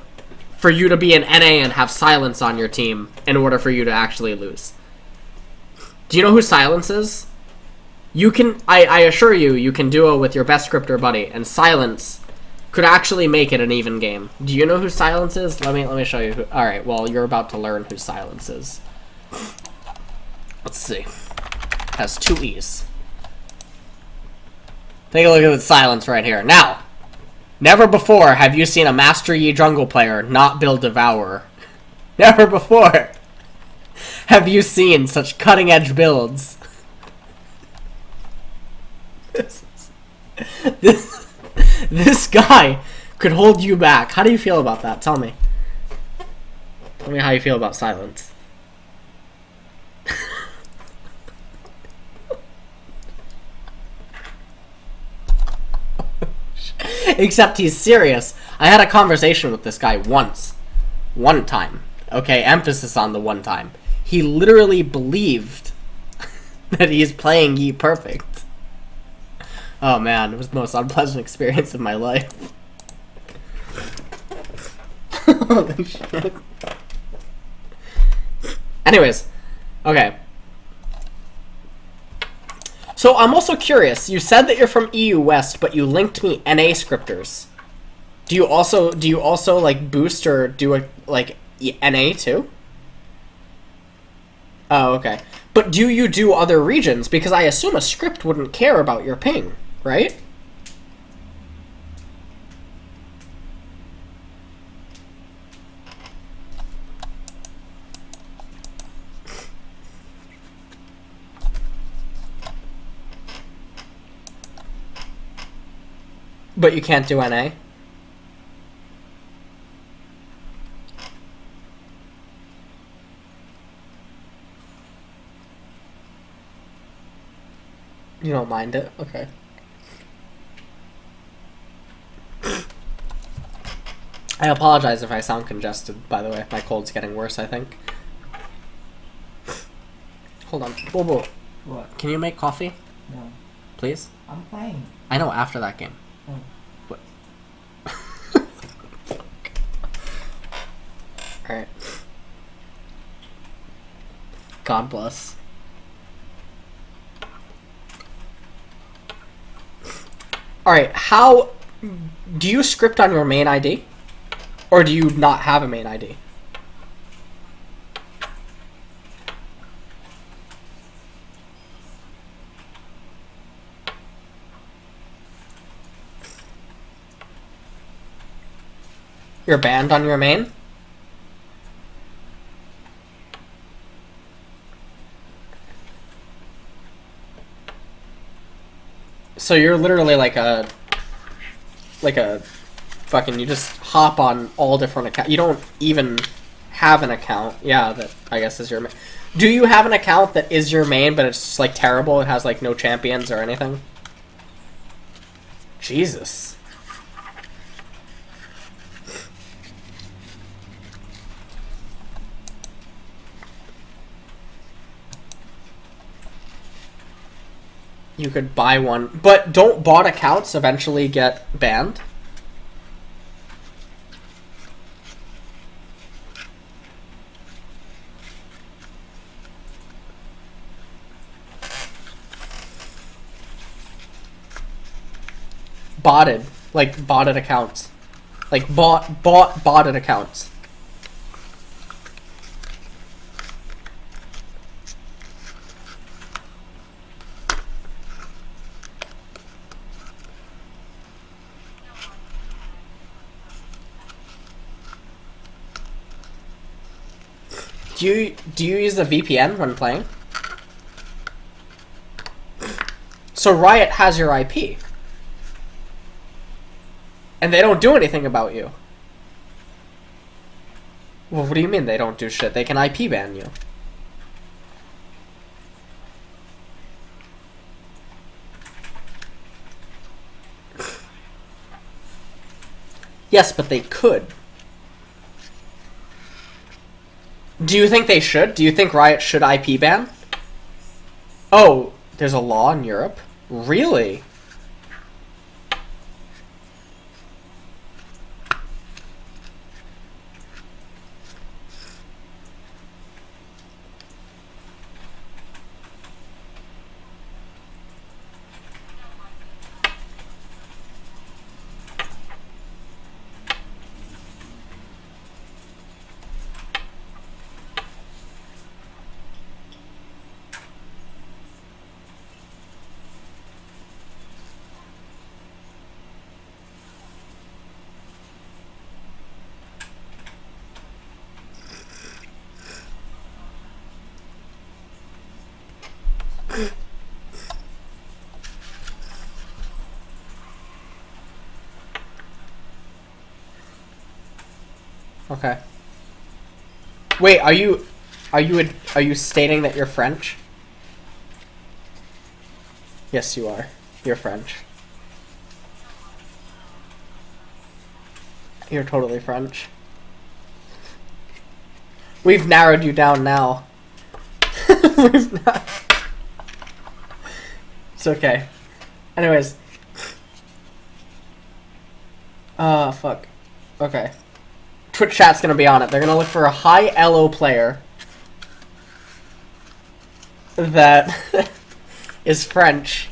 for you to be an NA and have silence on your team in order for you to actually lose. Do you know who silence is? You can, I assure you, you can duo with your best scripter buddy, and silence could actually make it an even game. Do you know who silence is? Let me show you who. All right, well, you're about to learn who silence is. Let's see. It has 2 E's. Take a look at the silence right here. Now, never before have you seen a Master Yi jungle player not build Devourer. Never before have you seen such cutting-edge builds. This guy could hold you back. How do you feel about that? Tell me. Tell me how you feel about silence. Except he's serious. I had a conversation with this guy once. One time. Okay, emphasis on the one time. He literally believed that he's playing Yi perfect. Oh man, it was the most unpleasant experience of my life. Holy shit. Anyways, okay. So I'm also curious. You said that you're from EU West, but you linked me NA scripters. Do you also like boost or do a like NA too? Oh, okay. But do you do other regions? Because I assume a script wouldn't care about your ping, right? But you can't do NA? You don't mind it? Okay. I apologize if I sound congested, by the way. My cold's getting worse, I think. Hold on. Bobo. What? Can you make coffee? No. Please? I'm playing. I know, after that game. Oh. What? Alright. God bless. Alright, how... Do you script on your main ID? Or do you not have a main ID? You're banned on your main? So you're literally like a fucking, you just hop on all different accounts. You don't even have an account. Yeah, that I guess is your main. Do you have an account that is your main, but it's just like terrible? It has like no champions or anything? Jesus. You could buy one, but don't bot accounts eventually get banned? Botted, like botted accounts, like botted accounts. Do you use a VPN when playing? So Riot has your IP. And they don't do anything about you. Well, what do you mean they don't do shit? They can IP ban you. Yes, but they could. Do you think they should? Do you think Riot should IP ban? Oh, there's a law in Europe? Really? Okay. Wait, are you stating that you're French? Yes, you are. You're French. You're totally French. We've narrowed you down now. We've not. It's okay. Anyways. Fuck. Okay. Twitch chat's gonna be on it. They're gonna look for a high elo player that is French.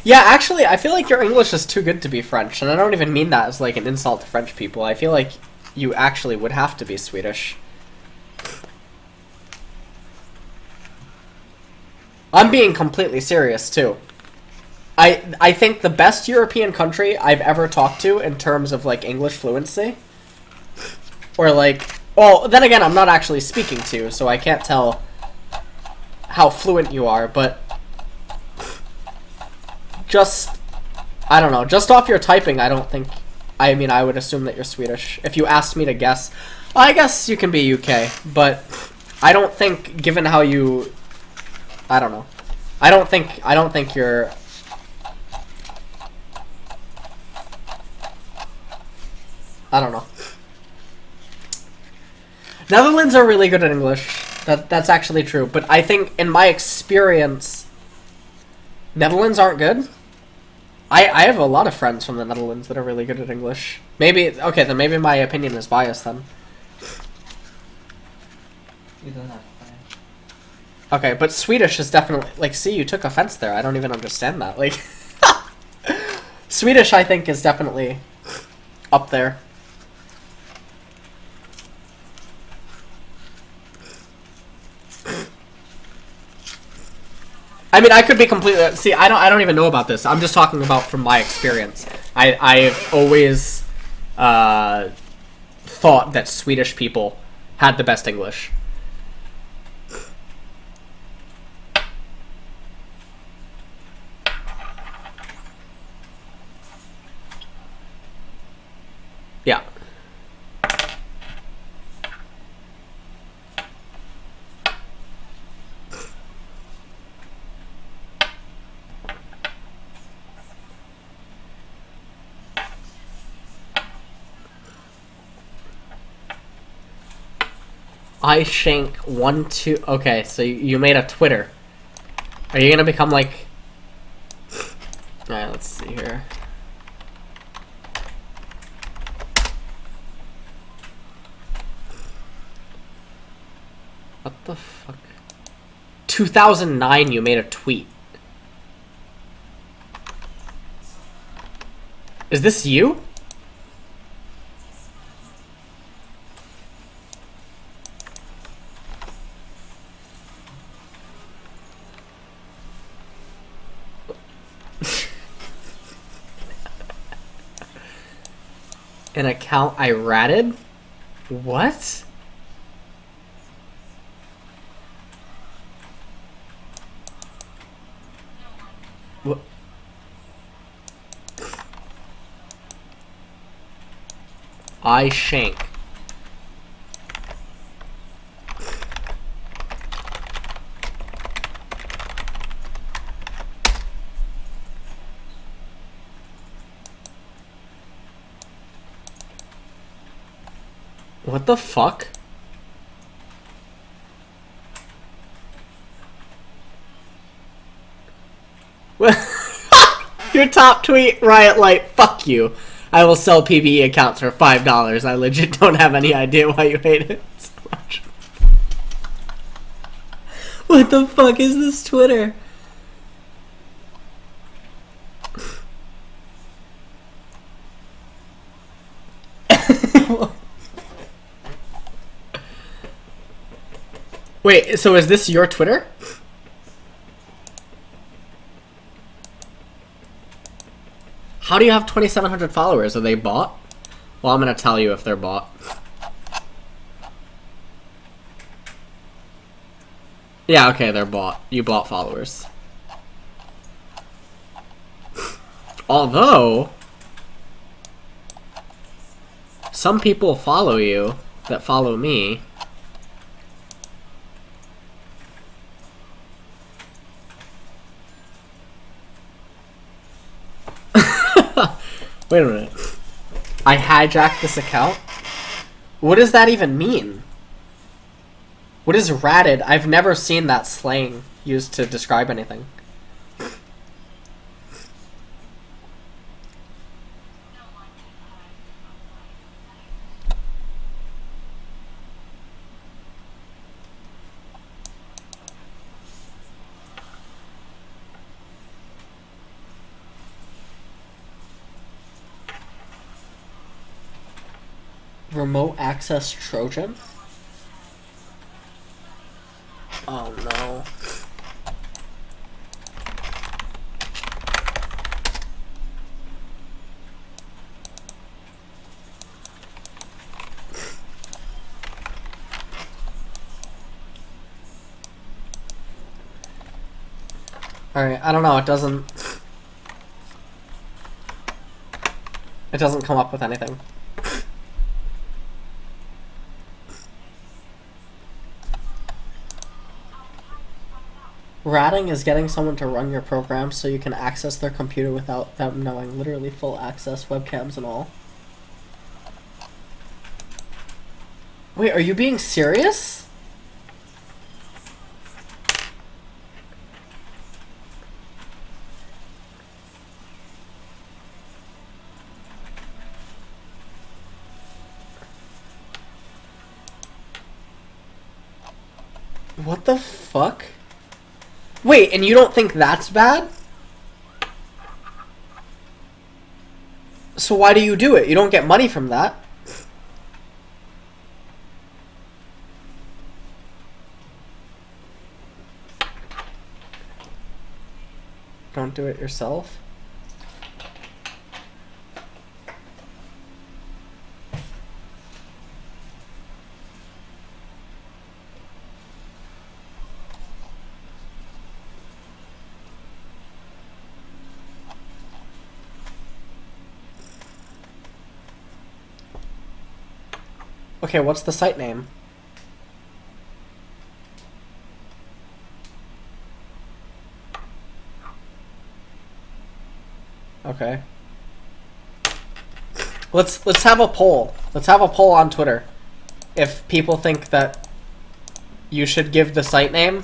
Yeah, actually, I feel like your English is too good to be French, and I don't even mean that as like an insult to French people. I feel like you actually would have to be Swedish. I'm being completely serious, too. I think the best European country I've ever talked to in terms of, like, English fluency, or, like... Well, then again, I'm not actually speaking to you, so I can't tell how fluent you are, but... Just... I don't know. Just off your typing, I don't think... I mean, I would assume that you're Swedish. If you asked me to guess... I guess you can be UK, but... I don't think, given how you... I don't know. I don't think you're... I don't know. Netherlands are really good at English. That's actually true. But I think, in my experience, Netherlands aren't good. I have a lot of friends from the Netherlands that are really good at English. Maybe, okay, then maybe my opinion is biased then. You don't have French. Okay, but Swedish is definitely... Like, see, you took offense there. I don't even understand that. Like, Swedish, I think, is definitely up there. I mean, I could be completely... See, I don't even know about this. I'm just talking about from my experience. I've always thought that Swedish people had the best English. Yeah. I shank 1 2. Okay, so you made a Twitter. Are you gonna become like? Alright, let's see here. What the fuck? 2009, you made a tweet. Is this you? An account I ratted? What? What? I shank. What the fuck? Your top tweet, Riot Light, fuck you. I will sell PBE accounts for $5. I legit don't have any idea why you hate it so much. What the fuck is this Twitter? Wait, so is this your Twitter? How do you have 2,700 followers? Are they bought? Well, I'm gonna tell you if they're bot. Yeah, okay, they're bot. You bot followers. Although, some people follow you that follow me. Wait a minute. I hijacked this account? What does that even mean? What is ratted? I've never seen that slang used to describe anything. Remote access Trojan? Oh no. Alright, I don't know, it doesn't come up with anything. Ratting is getting someone to run your program so you can access their computer without them knowing. Literally full access, webcams and all. Wait, are you being serious? What the fuck? Wait, and you don't think that's bad? So why do you do it? You don't get money from that. Don't do it yourself. Okay, what's the site name? Okay. Let's have a poll. Let's have a poll on Twitter. If people think that you should give the site name,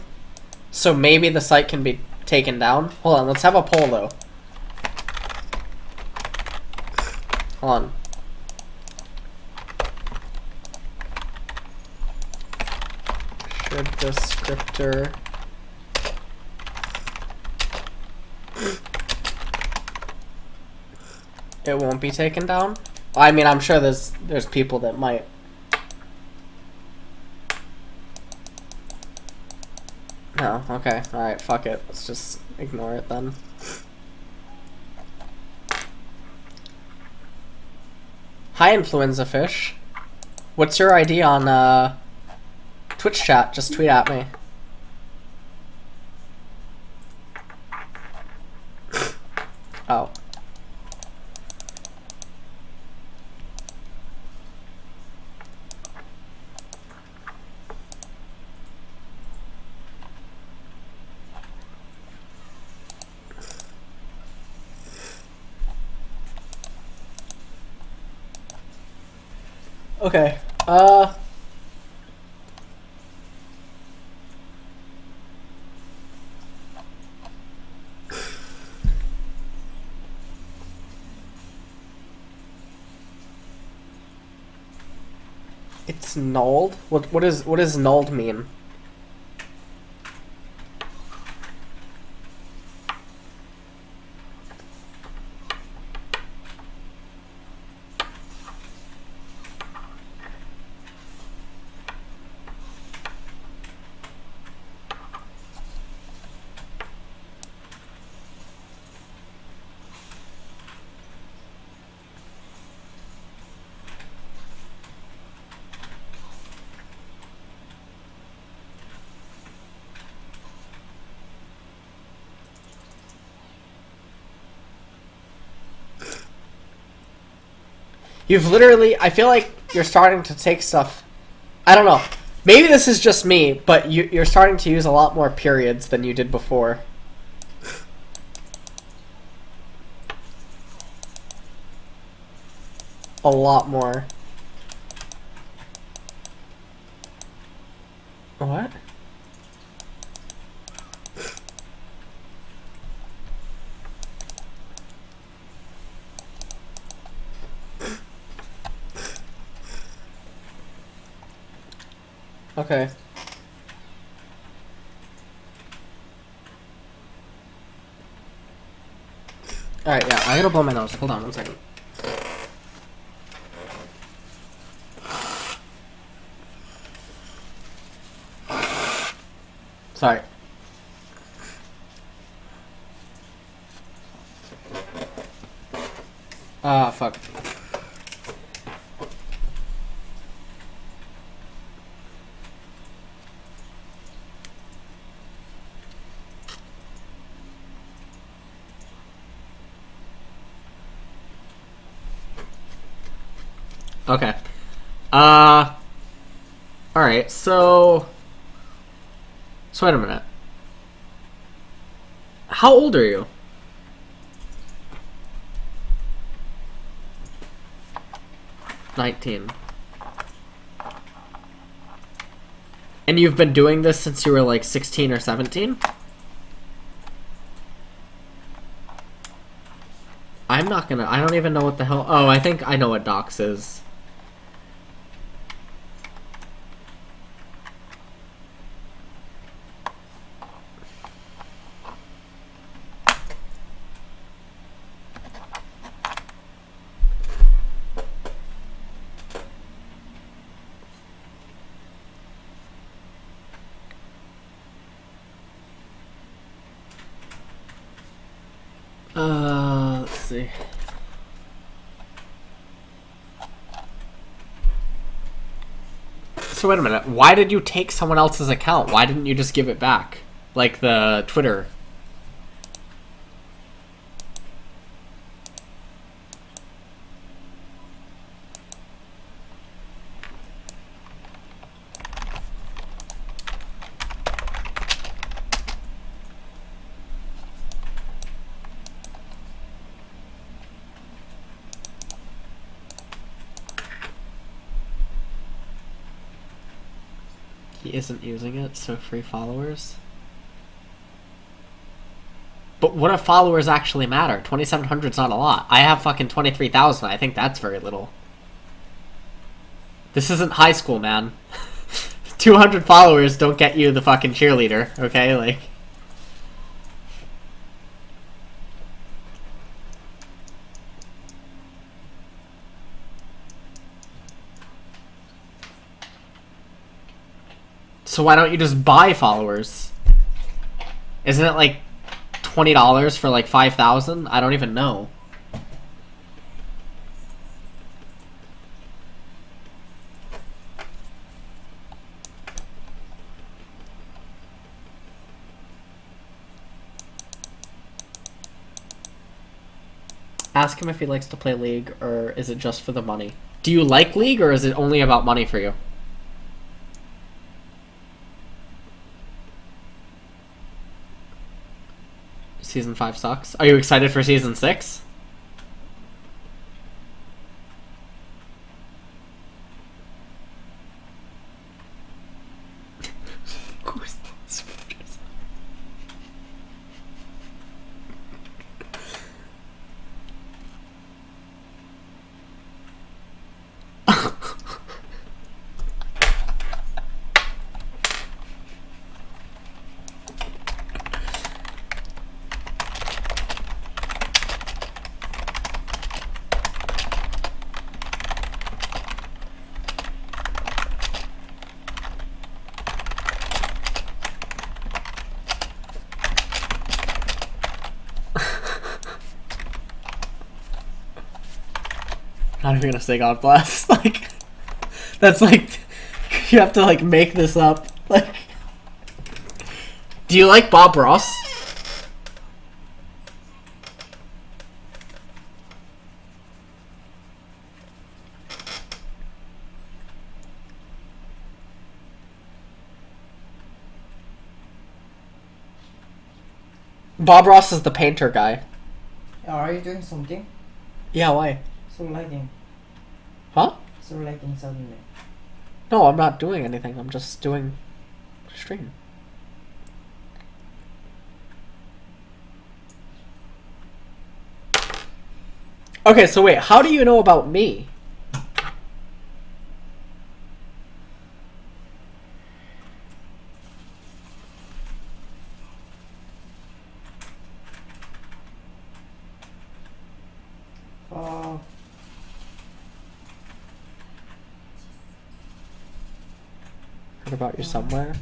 so maybe the site can be taken down. Hold on, let's have a poll though. Hold on. Should the scripter it won't be taken down? I mean, I'm sure there's people that might. No, okay, alright, fuck it. Let's just ignore it then. Hi, Influenza Fish. What's your ID on Twitch chat? Just tweet at me. Oh. Okay. It's nulled? What does nulled mean? You've literally... I feel like you're starting to take stuff... I don't know. Maybe this is just me, but you're starting to use a lot more periods than you did before. A lot more. What? Okay. Alright, yeah, I gotta blow my nose. Hold on 1 second. Sorry. Ah, fuck. Okay. Alright, so wait a minute. How old are you? "19. And you've been doing this since you were like 16 or 17? I'm not gonna... I don't even know what the hell... Oh, I think I know what docs is. Let's see. So wait a minute. Why did you take someone else's account? Why didn't you just give it back? Like the Twitter. He isn't using it, so free followers. But what if followers actually matter? 2,700 is not a lot. I have fucking 23,000. I think that's very little. This isn't high school, man. 200 followers don't get you the fucking cheerleader, okay? Like... So why don't you just buy followers? Isn't it like $20 for like 5,000? I don't even know. Ask him if he likes to play League, or is it just for the money? Do you like League, or is it only about money for you? Season 5 sucks. Are you excited for Season 6? Of course. Not even gonna say God bless. Like, that's like, you have to like make this up. Like, do you like Bob Ross? Bob Ross is the painter guy. Are you doing something? Yeah, why? So lagging. Huh? So lagging suddenly. No, I'm not doing anything. I'm just doing stream. Okay, so wait, how do you know about me? Heard about you somewhere?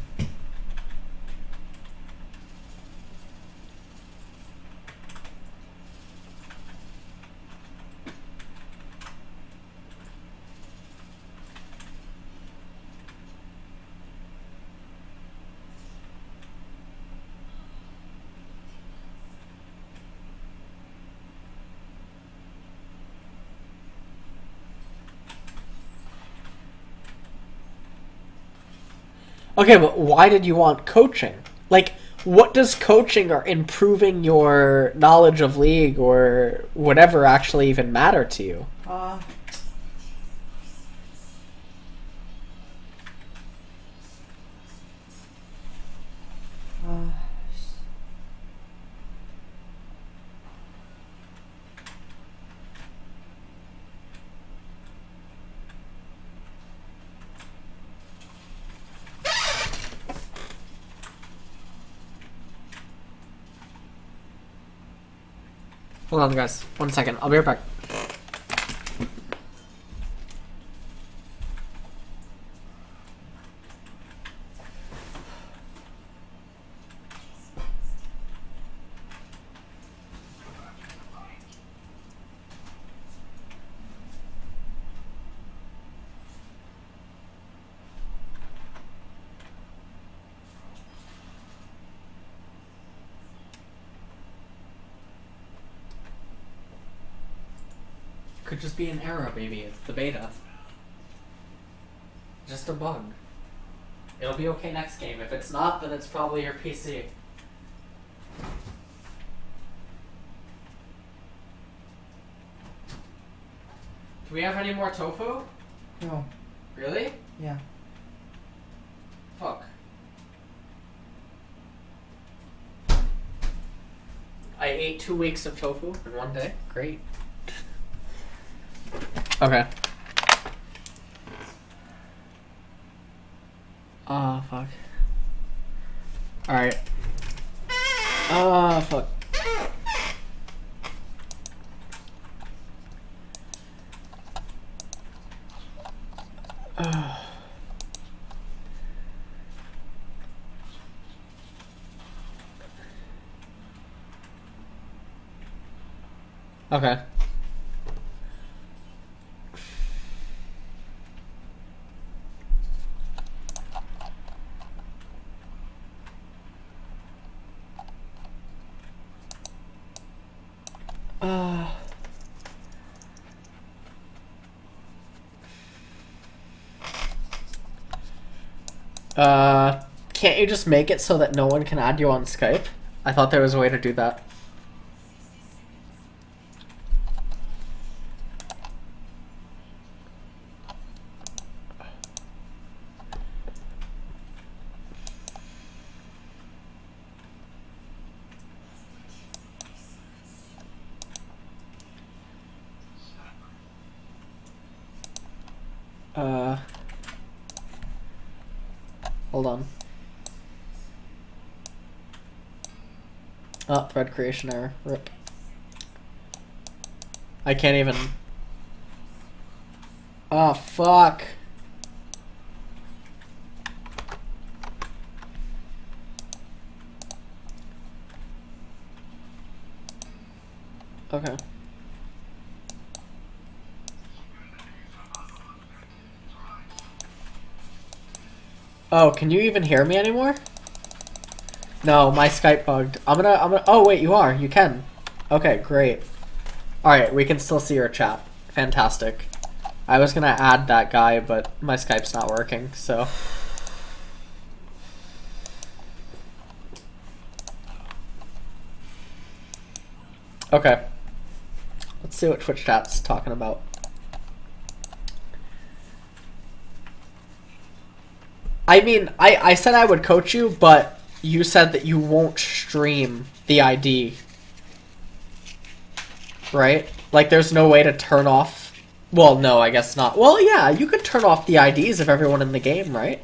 Okay, but why did you want coaching? Like, what does coaching or improving your knowledge of League or whatever actually even matter to you? Hold on, guys. 1 second. I'll be right back. Could just be an error, baby. It's the beta. Just a bug. It'll be okay next game. If it's not, then it's probably your PC. Do we have any more tofu? No. Really? Yeah. Fuck. I ate 2 weeks of tofu in 1 day. Great. Okay. Oh, fuck. Alright. Oh, fuck. Okay. Can't you just make it so that no one can add you on Skype? I thought there was a way to do that. Hold on. Oh, thread creation error. Rip. I can't even... Oh, fuck. Okay. Oh, can you even hear me anymore? No, my Skype bugged. I'm gonna, oh wait, you are. You can. Okay, great. Alright, we can still see your chat. Fantastic. I was gonna add that guy, but my Skype's not working, so... Okay. Let's see what Twitch chat's talking about. I mean, I said I would coach you, but you said that you won't stream the ID. Right? Like, there's no way to turn off... Well, no, I guess not. Well, yeah, you could turn off the IDs of everyone in the game, right?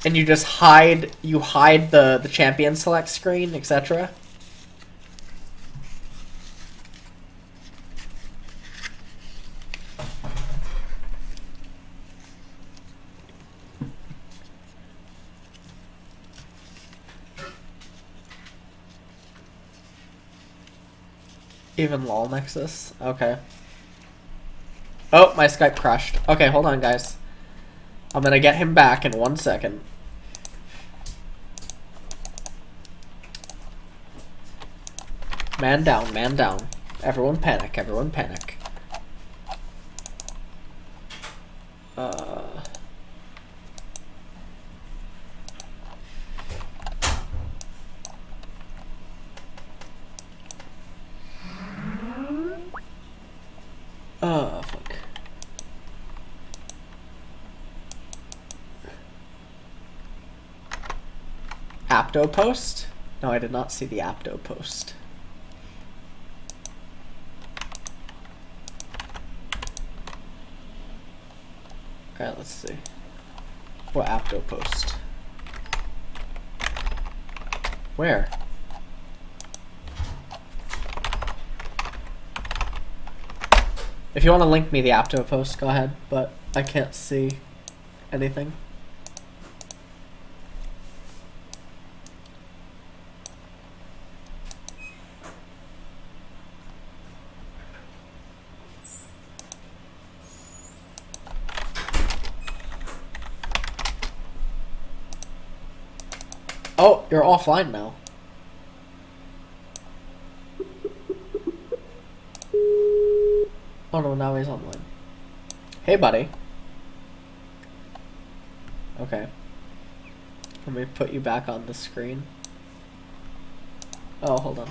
And you just hide... You hide the champion select screen, etc. Even lol nexus? Okay. Oh, my Skype crashed. Okay, hold on, guys. I'm gonna get him back in 1 second. Man down, man down. Everyone panic, everyone panic. Fuck. Apto post? No, I did not see the Apto post. Alright, let's see. What Apto post? Where? If you want to link me the Apto post, go ahead, but I can't see anything. Oh, you're offline now. Oh no, now he's online. Hey, buddy. Okay. Let me put you back on the screen. Oh, hold on.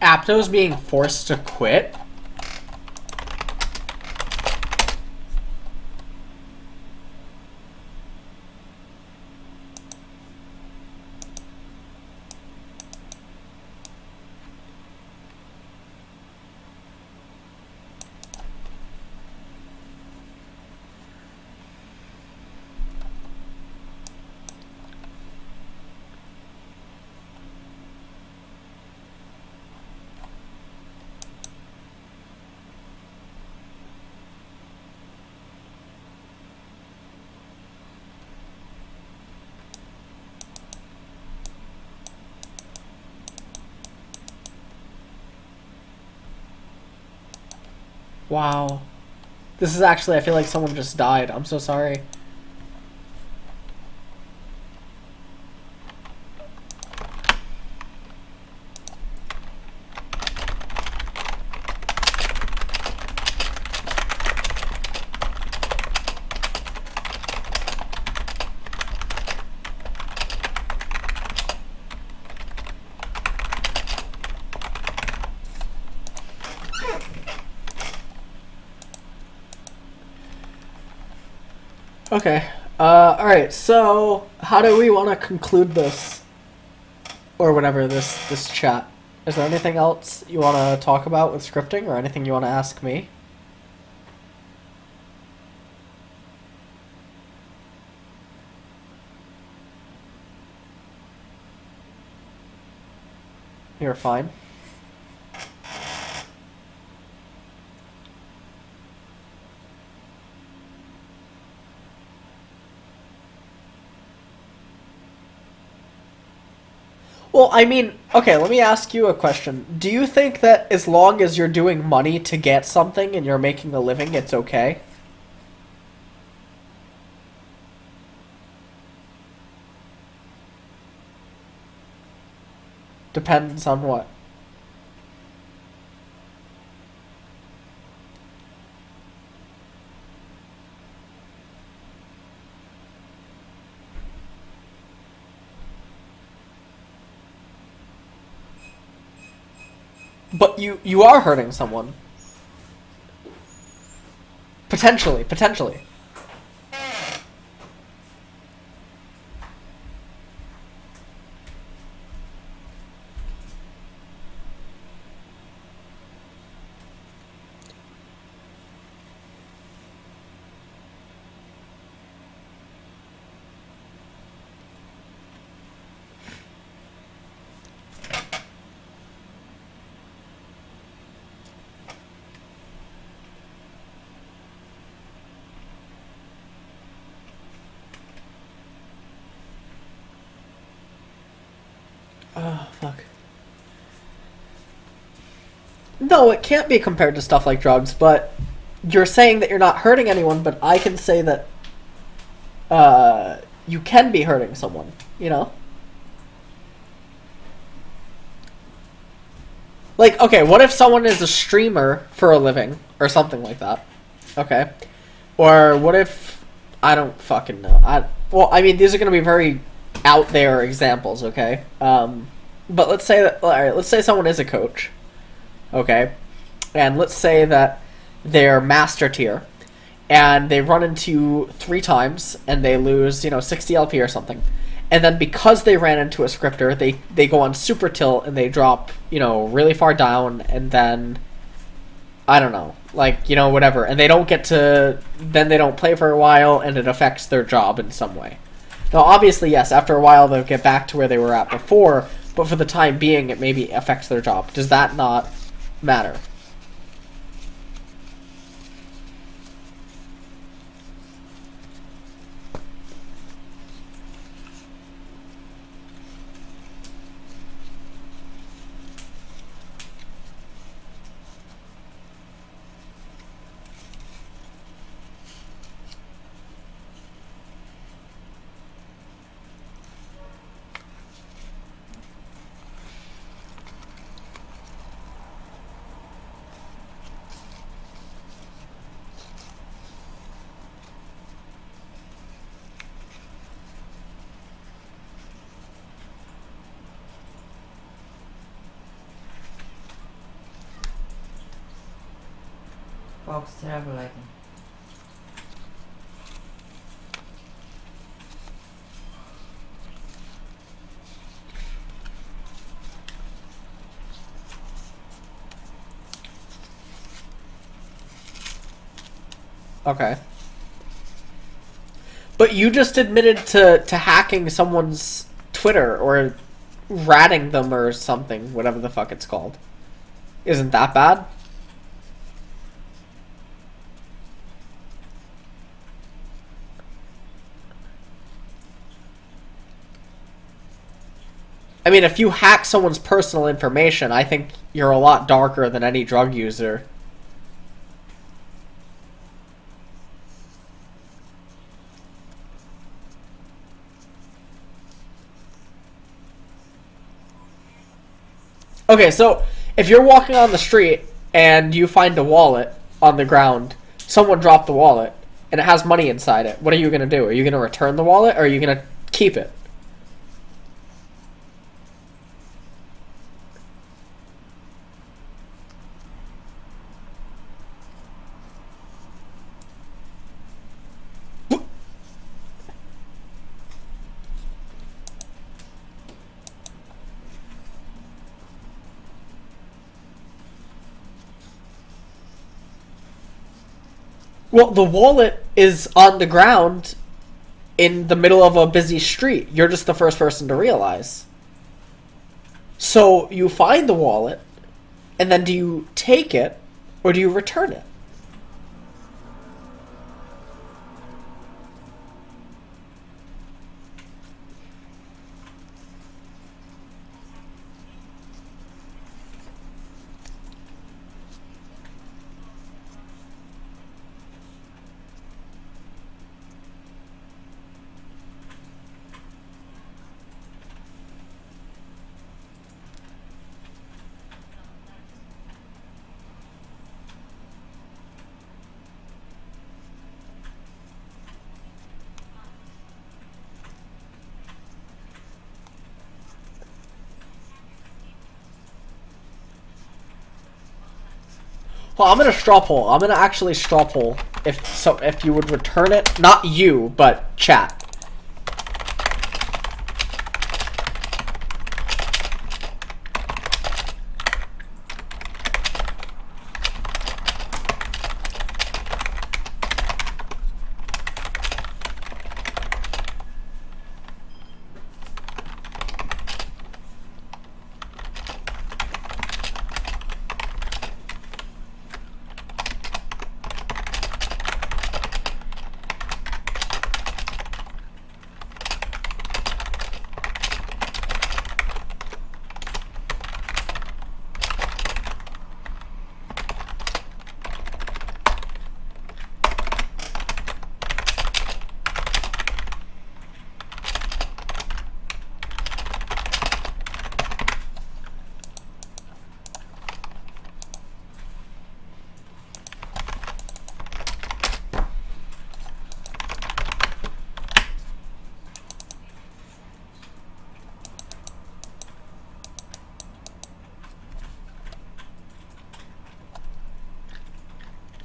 Apto's being forced to quit? Wow. This is actually, I feel like someone just died. I'm so sorry. Okay. Alright, so how do we want to conclude this? Or whatever, this chat. Is there anything else you want to talk about with scripting, or anything you want to ask me? You're fine. Well, I mean, okay, let me ask you a question. Do you think that as long as you're doing money to get something and you're making a living, it's okay? Depends on what? But you are hurting someone. Potentially. Oh, fuck. No, it can't be compared to stuff like drugs, but you're saying that you're not hurting anyone, but I can say that you can be hurting someone, you know? Like, okay, what if someone is a streamer for a living, or something like that? Okay. Or what if... I don't fucking know. Well, I mean, these are going to be very out there examples, okay? But let's say that... Alright, let's say someone is a coach. Okay? And let's say that they're master tier, and they run into 3 times, and they lose, 60 LP or something. And then because they ran into a scripter, they go on super tilt, and they drop, really far down, and then... I don't know. Like, whatever. And they don't get to... Then they don't play for a while, and it affects their job in some way. Now, obviously, yes, after a while, they'll get back to where they were at before, but for the time being, it maybe affects their job. Does that not matter? Fox terrible lighting. Okay. But you just admitted to hacking someone's Twitter or ratting them or something, whatever the fuck it's called. Isn't that bad? I mean, if you hack someone's personal information, I think you're a lot darker than any drug user. Okay, so if you're walking on the street and you find a wallet on the ground, someone dropped the wallet, and it has money inside it, what are you going to do? Are you going to return the wallet, or are you going to keep it? Well, the wallet is on the ground in the middle of a busy street. You're just the first person to realize. So you find the wallet, and then do you take it or do you return it? Well, I'm gonna straw poll. I'm gonna actually straw poll if you would return it. Not you, but chat.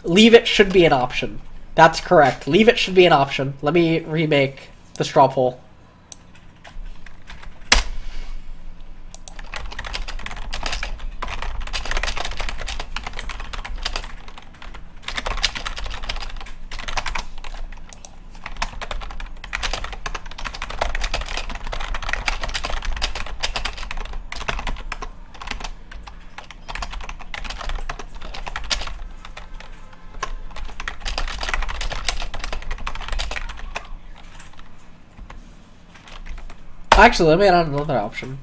Leave it should be an option. That's correct. Leave it should be an option. Let me remake the straw poll. Actually, let me add another option.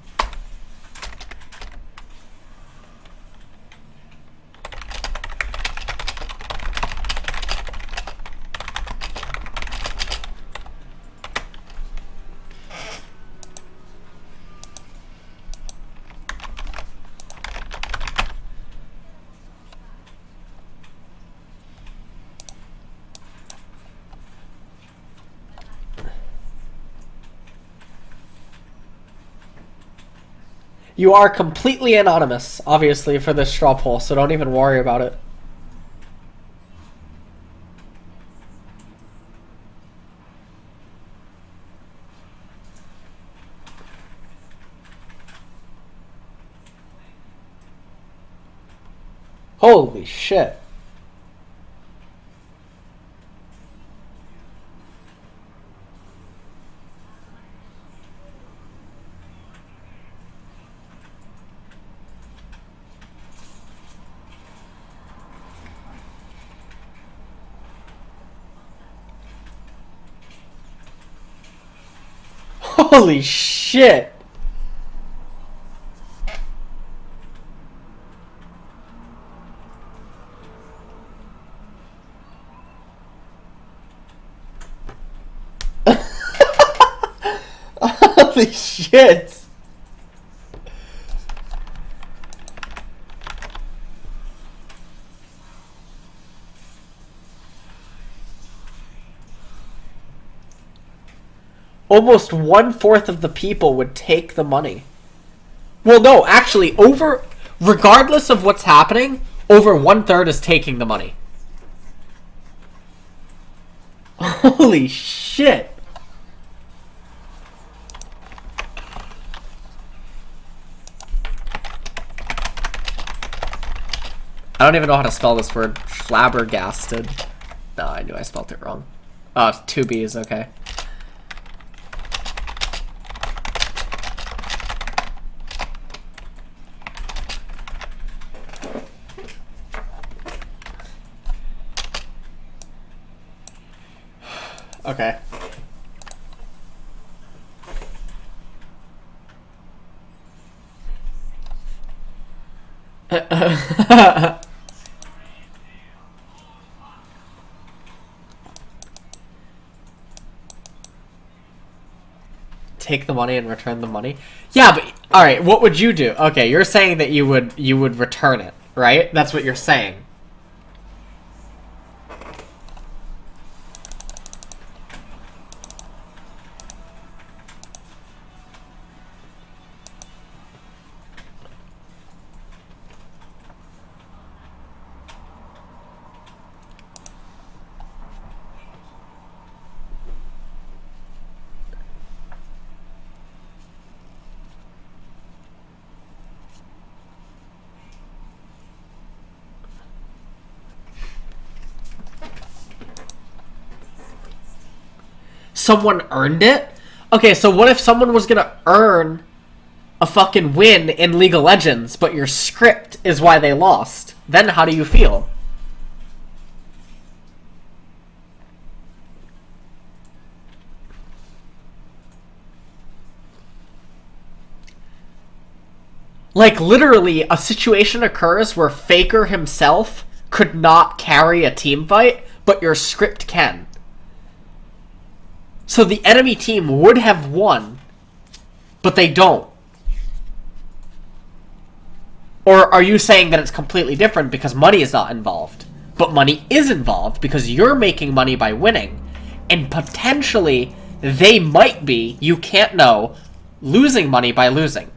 You are completely anonymous, obviously, for this straw poll, so don't even worry about it. Holy shit. Holy shit! Holy shit! Almost 1/4 of the people would take the money. Well, no, actually, regardless of what's happening, over 1/3 is taking the money. Holy shit. I don't even know how to spell this word. Flabbergasted. No, I knew I spelled it wrong. Oh, 2 B's, okay. Okay. Take the money and return the money? Yeah, but alright, what would you do? Okay, you're saying that you would return it, right? That's what you're saying. Someone earned it? Okay, so what if someone was gonna earn a fucking win in League of Legends, but your script is why they lost? Then how do you feel? Like, literally, a situation occurs where Faker himself could not carry a team fight, but your script can. So the enemy team would have won, but they don't. Or are you saying that it's completely different because money is not involved? But money is involved because you're making money by winning. And potentially, they might be, you can't know, losing money by losing.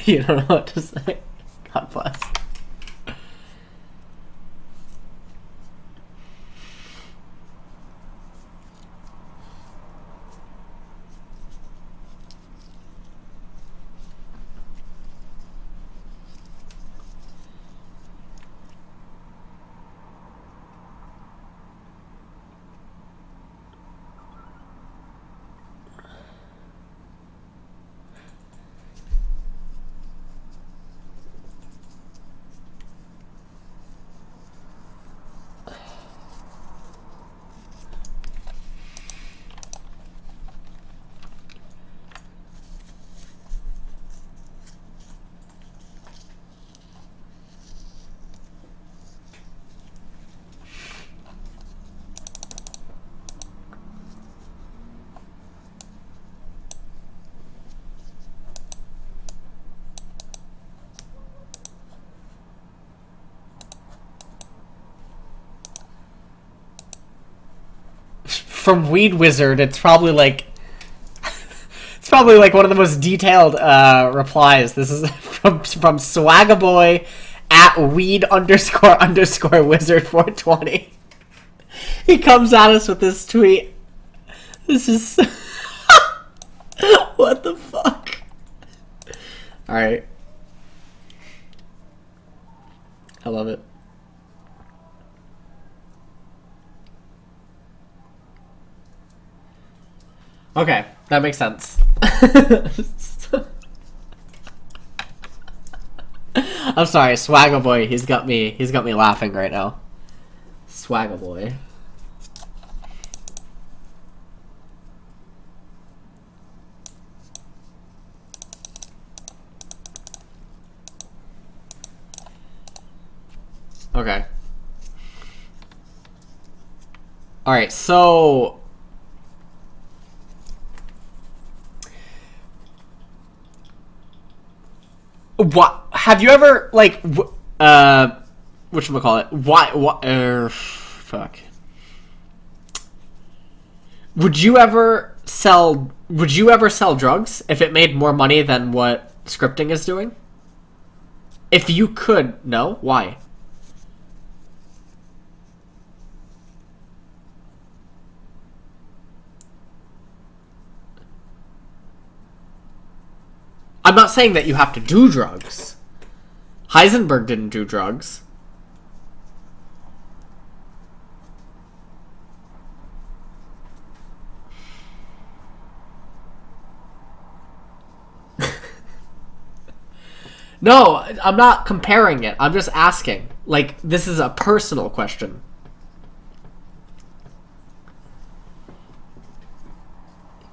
You don't know what to say. God bless. From Weed Wizard, it's probably like one of the most detailed replies. This is from Swagaboy at weed __ wizard 420. He comes at us with this tweet. This is what the fuck. All right, I love it. Okay, that makes sense. I'm sorry, Swagger Boy. He's got me laughing right now. Swagger Boy. Okay. All right, so. What have you ever like? Whatchamacallit? What? Fuck. Would you ever sell drugs if it made more money than what scripting is doing? If you could, no. Why? I'm not saying that you have to do drugs. Heisenberg didn't do drugs. No, I'm not comparing it. I'm just asking. Like, this is a personal question.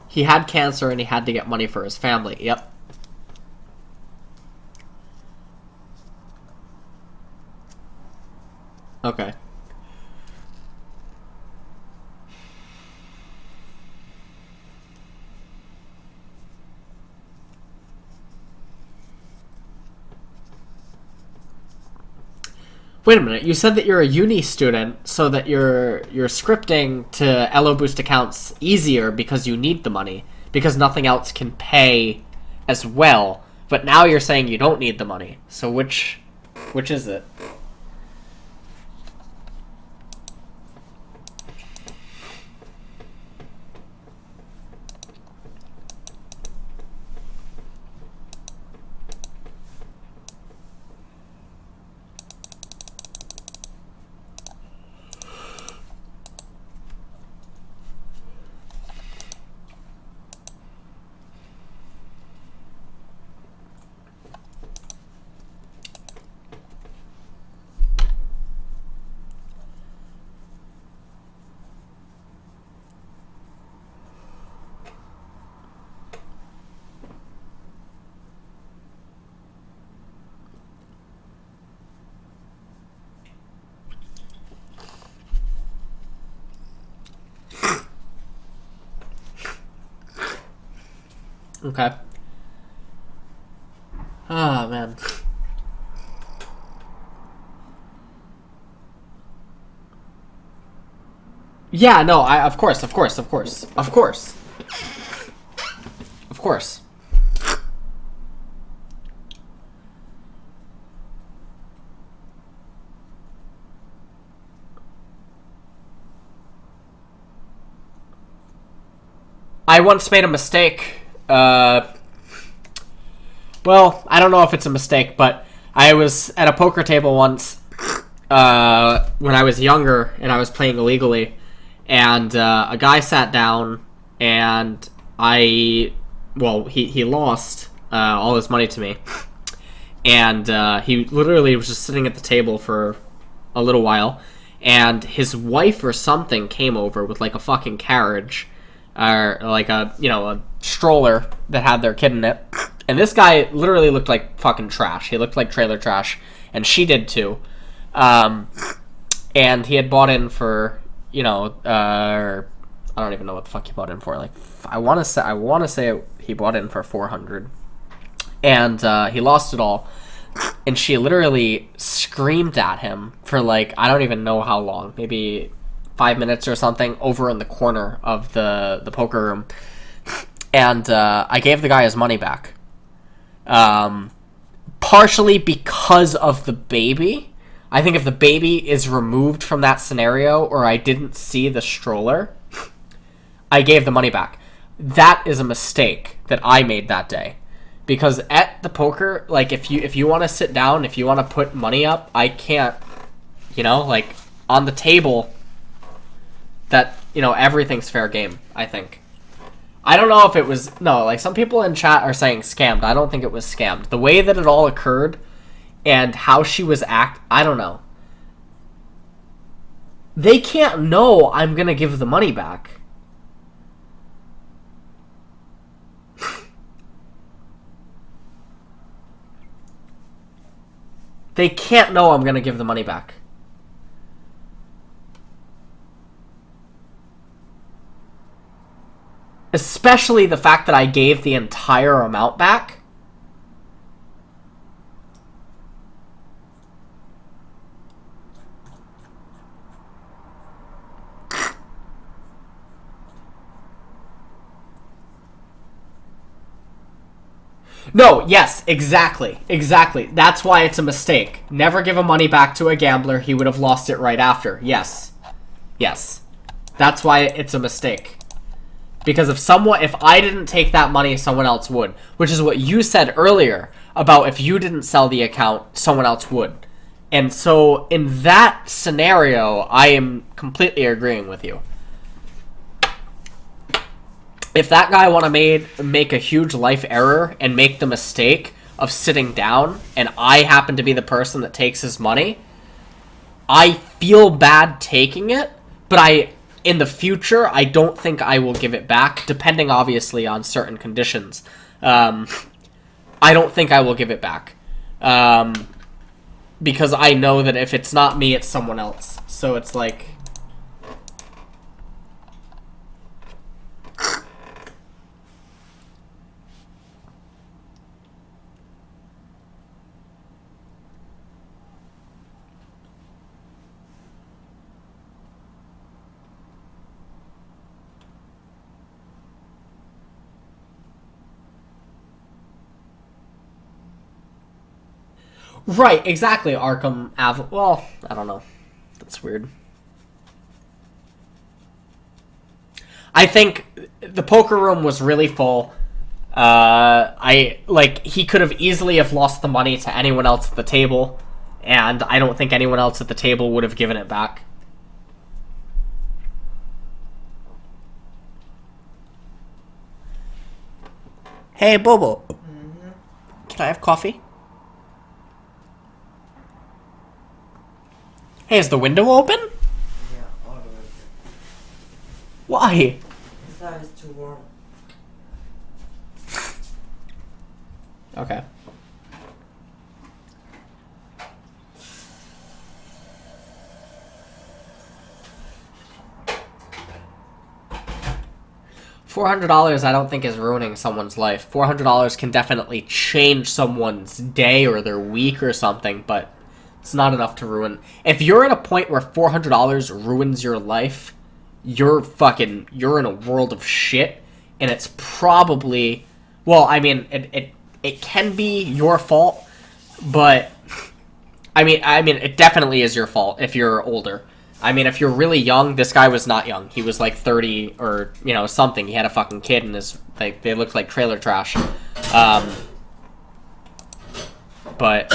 He had cancer and he had to get money for his family. Yep. Okay. Wait a minute, you said that you're a uni student so that you're scripting to eloboost accounts easier because you need the money, because nothing else can pay as well. But now you're saying you don't need the money. So which is it? Okay. Ah, man. Yeah, no, of course. Of course. I once made a mistake. Well, I don't know if it's a mistake, but I was at a poker table once when I was younger and I was playing illegally, and a guy sat down and he lost all his money to me, and he literally was just sitting at the table for a little while, and his wife or something came over with like a fucking carriage, or like a stroller that had their kid in it, and this guy literally looked like fucking trash. He looked like trailer trash, and she did too. And he had bought in for I don't even know what the fuck he bought in for. Like, I want to say he bought in for 400, and he lost it all. And she literally screamed at him for like, I don't even know how long, maybe 5 minutes or something, over in the corner of the poker room. And I gave the guy his money back. Partially because of the baby. I think if the baby is removed from that scenario, or I didn't see the stroller, I gave the money back. That is a mistake that I made that day. Because at the poker, like, if you want to sit down, if you want to put money up, I can't, like, on the table, that, everything's fair game, I think. I don't know if it was, no, like, some people in chat are saying scammed. I don't think it was scammed. The way that it all occurred and how she was I don't know. They can't know I'm gonna give the money back. They can't know I'm gonna give the money back. Especially the fact that I gave the entire amount back. No, yes, exactly. That's why it's a mistake. Never give a money back to a gambler. He would have lost it right after. Yes. That's why it's a mistake. Because if I didn't take that money, someone else would. Which is what you said earlier about if you didn't sell the account, someone else would. And so in that scenario, I am completely agreeing with you. If that guy want to make a huge life error and make the mistake of sitting down, and I happen to be the person that takes his money, I feel bad taking it, but in the future, I don't think I will give it back, depending obviously on certain conditions. I don't think I will give it back. Because I know that if it's not me, it's someone else. So it's like... Right, exactly, Arkham well, I don't know. That's weird. I think the poker room was really full. He could have easily have lost the money to anyone else at the table, and I don't think anyone else at the table would have given it back. Hey, Bobo. Can I have coffee? Hey, is the window open? Yeah, all the way. Why? Inside is too warm. Okay. $400 I don't think is ruining someone's life. $400 can definitely change someone's day or their week or something, but it's not enough to ruin. If you're at a point where $400 ruins your life, you're in a world of shit, and it's probably, well, I mean, it can be your fault, but I mean, it definitely is your fault if you're older. I mean, if you're really young, this guy was not young. He was like 30 or, something. He had a fucking kid and they looked like trailer trash. But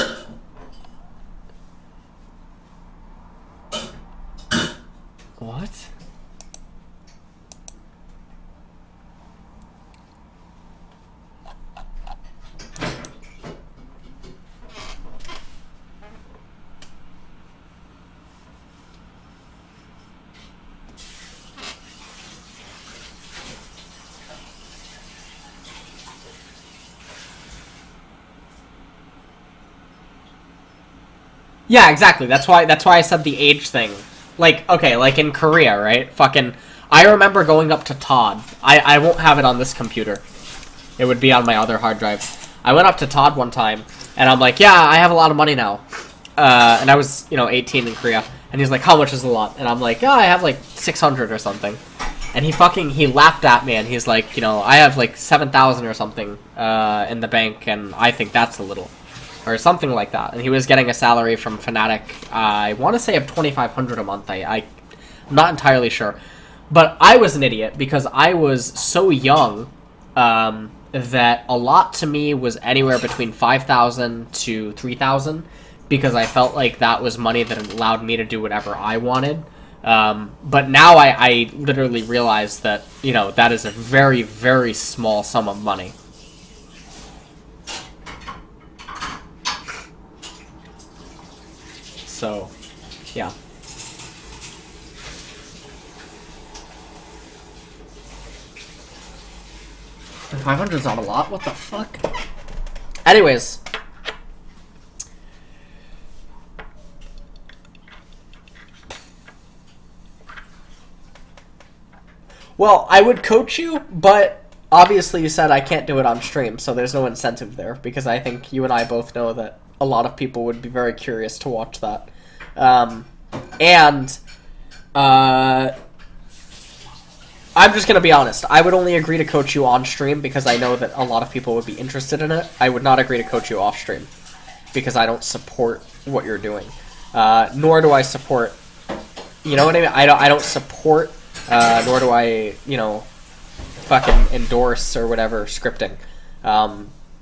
what? Yeah, exactly. That's why I said the age thing. Like, okay, like in Korea, right? I remember going up to Todd. I won't have it on this computer. It would be on my other hard drive. I went up to Todd one time, and I'm like, yeah, I have a lot of money now. And I was, 18 in Korea. And he's like, how much is a lot? And I'm like, I have like 600 or something. And he laughed at me, and he's like, I have like 7,000 or something in the bank, and I think that's a little. Or something like that. And he was getting a salary from Fnatic, I want to say of 2,500 a month. I'm not entirely sure. But I was an idiot because I was so young that a lot to me was anywhere between 5,000 to 3,000 because I felt like that was money that allowed me to do whatever I wanted. But now I literally realized that, that is a very, very small sum of money. So, yeah. 500 is not a lot? What the fuck? Anyways. Well, I would coach you, but obviously you said I can't do it on stream, so there's no incentive there, because I think you and I both know that a lot of people would be very curious to watch that. I'm just going to be honest. I would only agree to coach you on stream because I know that a lot of people would be interested in it. I would not agree to coach you off stream because I don't support what you're doing. Nor do I support, you know what I mean? I don't support, nor do I, fucking endorse or whatever scripting.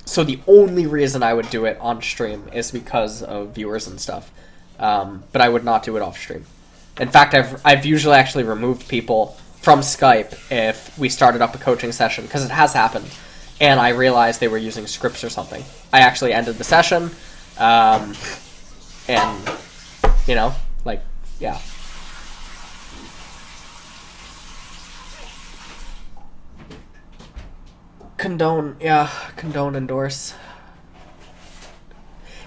So the only reason I would do it on stream is because of viewers and stuff. But I would not do it off stream. In fact, I've usually actually removed people from Skype if we started up a coaching session, because it has happened, and I realized they were using scripts or something. I actually ended the session, and, you know, like, yeah. Condone, yeah, condone, endorse.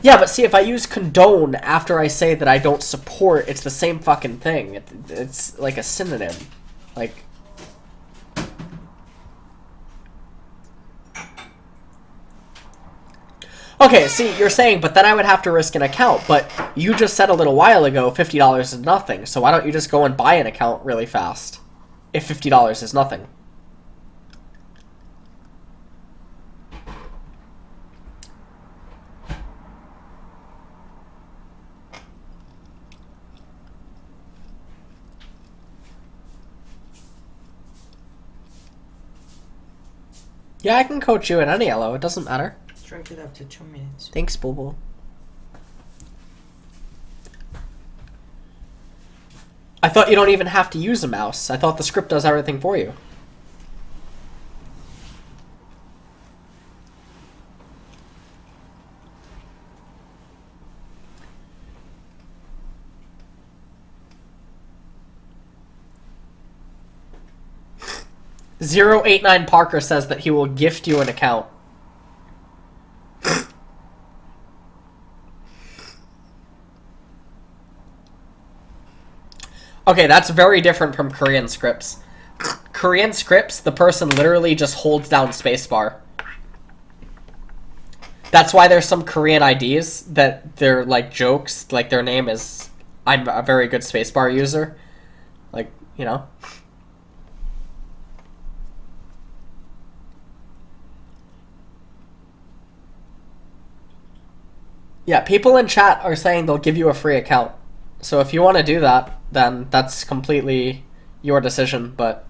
Yeah, but see, if I use condone after I say that I don't support, it's the same fucking thing. It's like a synonym. Like... Okay, see, you're saying, but then I would have to risk an account, but you just said a little while ago $50 is nothing, so why don't you just go and buy an account really fast, if $50 is nothing? Yeah, I can coach you in any elo, it doesn't matter. Strike it after 2 minutes. Thanks, Boo Boo. I thought you don't even have to use a mouse. I thought the script does everything for you. .089 Parker says that he will gift you an account. Okay, that's very different from Korean scripts. Korean scripts, the person literally just holds down spacebar. That's why there's some Korean IDs that they're like jokes, like their name is, I'm a very good spacebar user. Like, you know. Yeah, people in chat are saying they'll give you a free account. So if you want to do that, then that's completely your decision, but